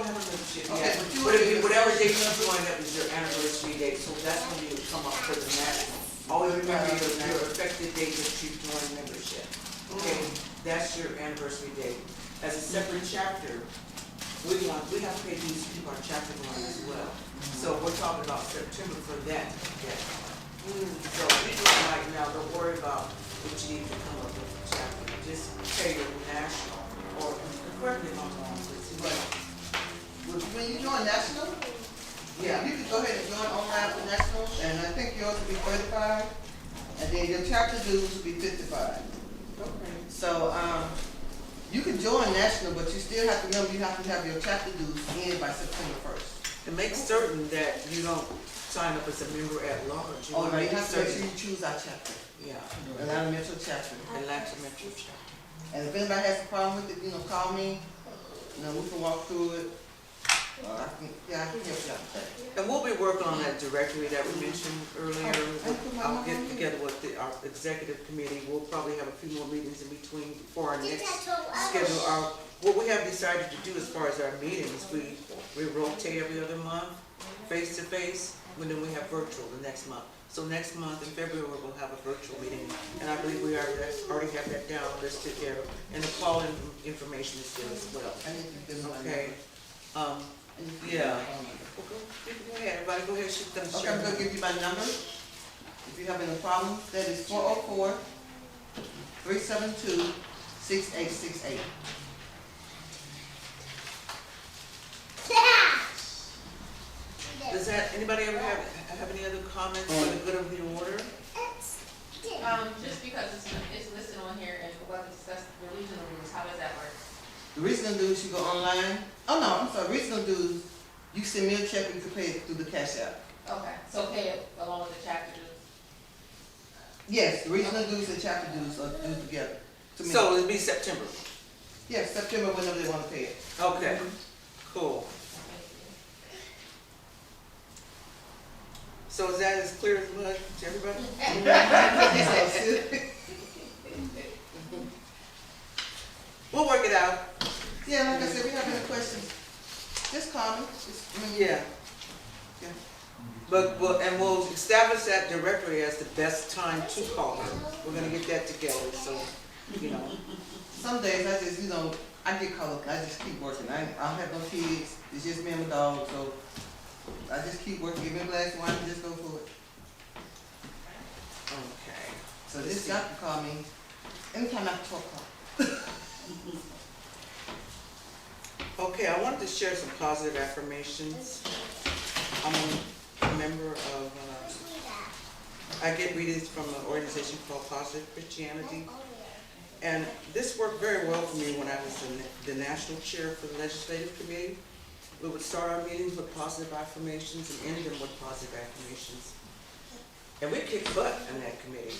have a membership Okay, yet. but you But if would- whatever date you join, that was your anniversary date, so that's when you would come up for the national. Always remember your effective date that you joined membership. Okay, that's your anniversary date. As a separate chapter, we have to pay dues to keep our chapter going as well. So we're talking about September for that. So we don't right now, don't worry about what you need to come up with a chapter. Just pay your national, or correct me if I'm wrong, but When you join national, yeah. you can go ahead and join online for national, and I think yours will be 35, and then your chapter dues will be 55. Okay. So, you can join national, but you still have to remember, you have to have your chapter dues in by September 1st. And make certain that you don't sign up as a member at large. Oh, wanna you have to make sure certain- you choose our chapter, Yeah, Atlanta Metro chapter. Atlanta Metro chapter. And if anybody has a problem with it, call me, we can walk through it. I can help you out with that. And we'll be working on that directory that we mentioned earlier. I'll get together with our executive committee. We'll probably have a few more meetings in between before our next schedule. What we have decided to do as far as our meetings, we rotate every other month, face to face, and then we have virtual the next month. So next month in February, we'll have a virtual meeting, and I believe we already have that down listed there, and the call-in information is there as well. I need to give my Okay, number. yeah. Go ahead, everybody, go ahead, shoot them. Okay, I'm gonna give you my number. If you have any problems, that is 404-372-6868. Does anybody ever have any other comments for the good of the order? Just because it's listed on here and what it's the regional rules, how does that work? The regional dues, you go online. Oh, no, I'm sorry, regional dues, you send me a check, you can pay it through the cash app. Okay, so pay it along with the chapter dues? Yes, the regional dues and chapter dues are due together. To me. So it'll be September. Yes, September, whenever they want to pay it. Okay, cool. So is that as clear as mud to everybody? We'll work it out. Yeah, like I said, if you have any questions, just call me. Yeah. But we'll establish that directory as the best time to call her. We're gonna get that together, so, Some days I just, I get caught up, I just keep working. I don't have no kids, it's just me and my dog, so I just keep working. Give me a glass of wine and just go for it. Okay. So this doctor called me anytime after 12 o'clock. Okay, I wanted to share some positive affirmations. I'm a member of, I get readings from an organization called Positive Christianity. And this worked very well for me when I was the national chair for the legislative committee. We would start our meetings with positive affirmations and end them with positive affirmations. And we kicked butt in that committee.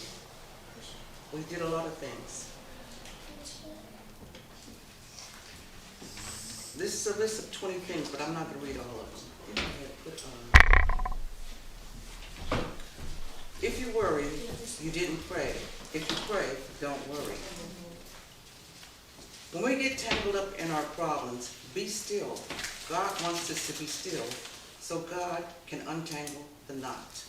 We did a lot of things. This is a list of 20 things, but I'm not going to read all of them. If you worry, you didn't pray. If you pray, don't worry. When we get tangled up in our problems, be still. God wants us to be still so God can untangle the knot.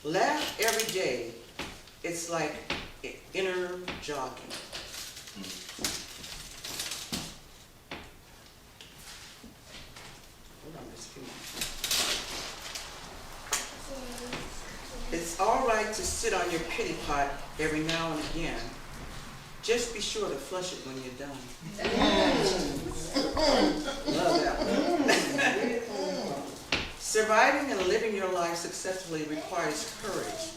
Laugh every day. It's like inner jogging. Hold on just a few minutes. It's all right to sit on your pity pot every now and again. Just be sure to flush it when you're done. Love that one. Surviving and living your life successfully requires courage.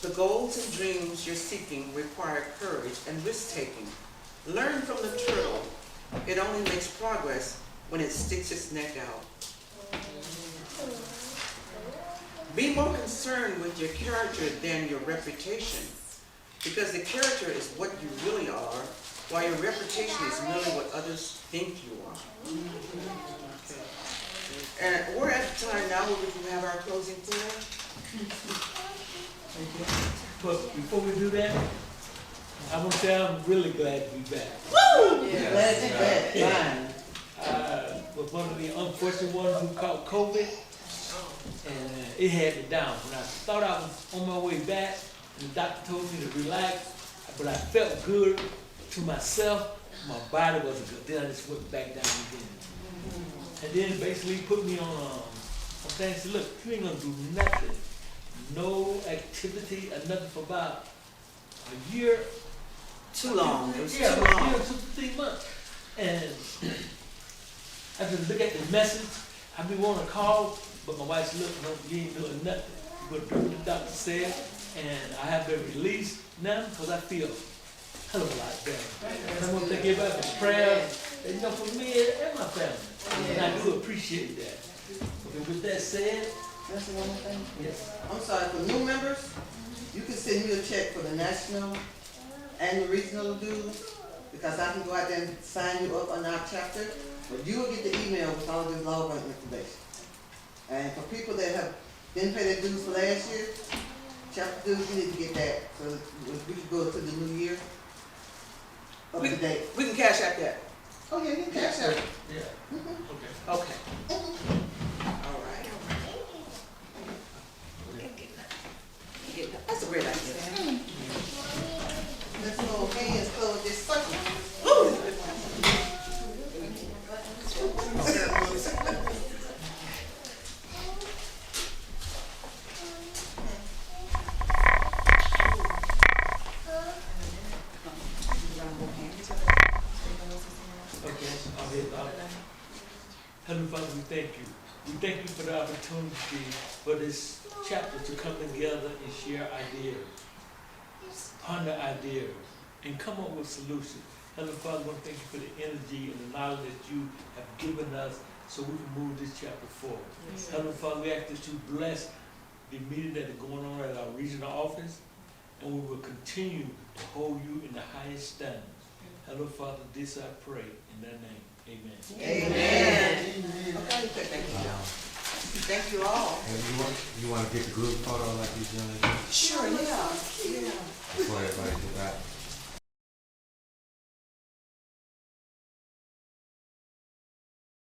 The goals and dreams you're seeking require courage and risk-taking. Learn from the turtle. It only makes progress when it sticks its neck out. Be more concerned with your character than your reputation, because the character is what you really are, while your reputation is merely what others think you are. Okay. And we're at the time now where we can have our closing prayer. But before we do that, I want to say I'm really glad to be back. Glad you're back. Fine. I was one of the unfortunate ones who caught COVID, and it had me down. When I thought I was on my way back, and the doctor told me to relax, but I felt good to myself. My body wasn't good. Then I just went back down again. And then basically put me on things. Said, look, you ain't gonna do nothing. No activity or nothing for about a year. Too long. It was Yeah, too about a long. year, 2 to 3 months. And I just look at the message. I be wanting to call, but my wife said, look, no, you ain't doing nothing. What the doctor said, and I have been released now because I feel a hell of a lot better. And I want to thank everybody for prayers, and, you know, for me and my family. And I do appreciate that. And with that said, That's the one more thing? yes. I'm sorry, for new members, you can send me a check for the national and the regional dues, because I can go out there and sign you up on our chapter, but you will get the email with all this login information. And for people that have didn't pay their dues for last year, chapter dues, you need to get that, so we can go to the new year up to date. We can cash out that. Oh, yeah, you can cash out. Yeah. Okay. Okay. All right. That's a great idea. Let's go hands close this sucker. Okay, I'll hit that. Heavenly Father, we thank you. We thank you for the opportunity for this chapter to come together and share ideas, ponder ideas, and come up with solutions. Heavenly Father, I want to thank you for the energy and the knowledge that you have given us so we can move this chapter forward. Yes. Heavenly Father, we ask that you bless the meeting that is going on at our regional office, and we will continue to hold you in the highest standards. Heavenly Father, this I pray in thy name. Amen. Amen. Okay, thank you. Thank you all. And you want to get the group photo like these young ladies? Sure, yeah.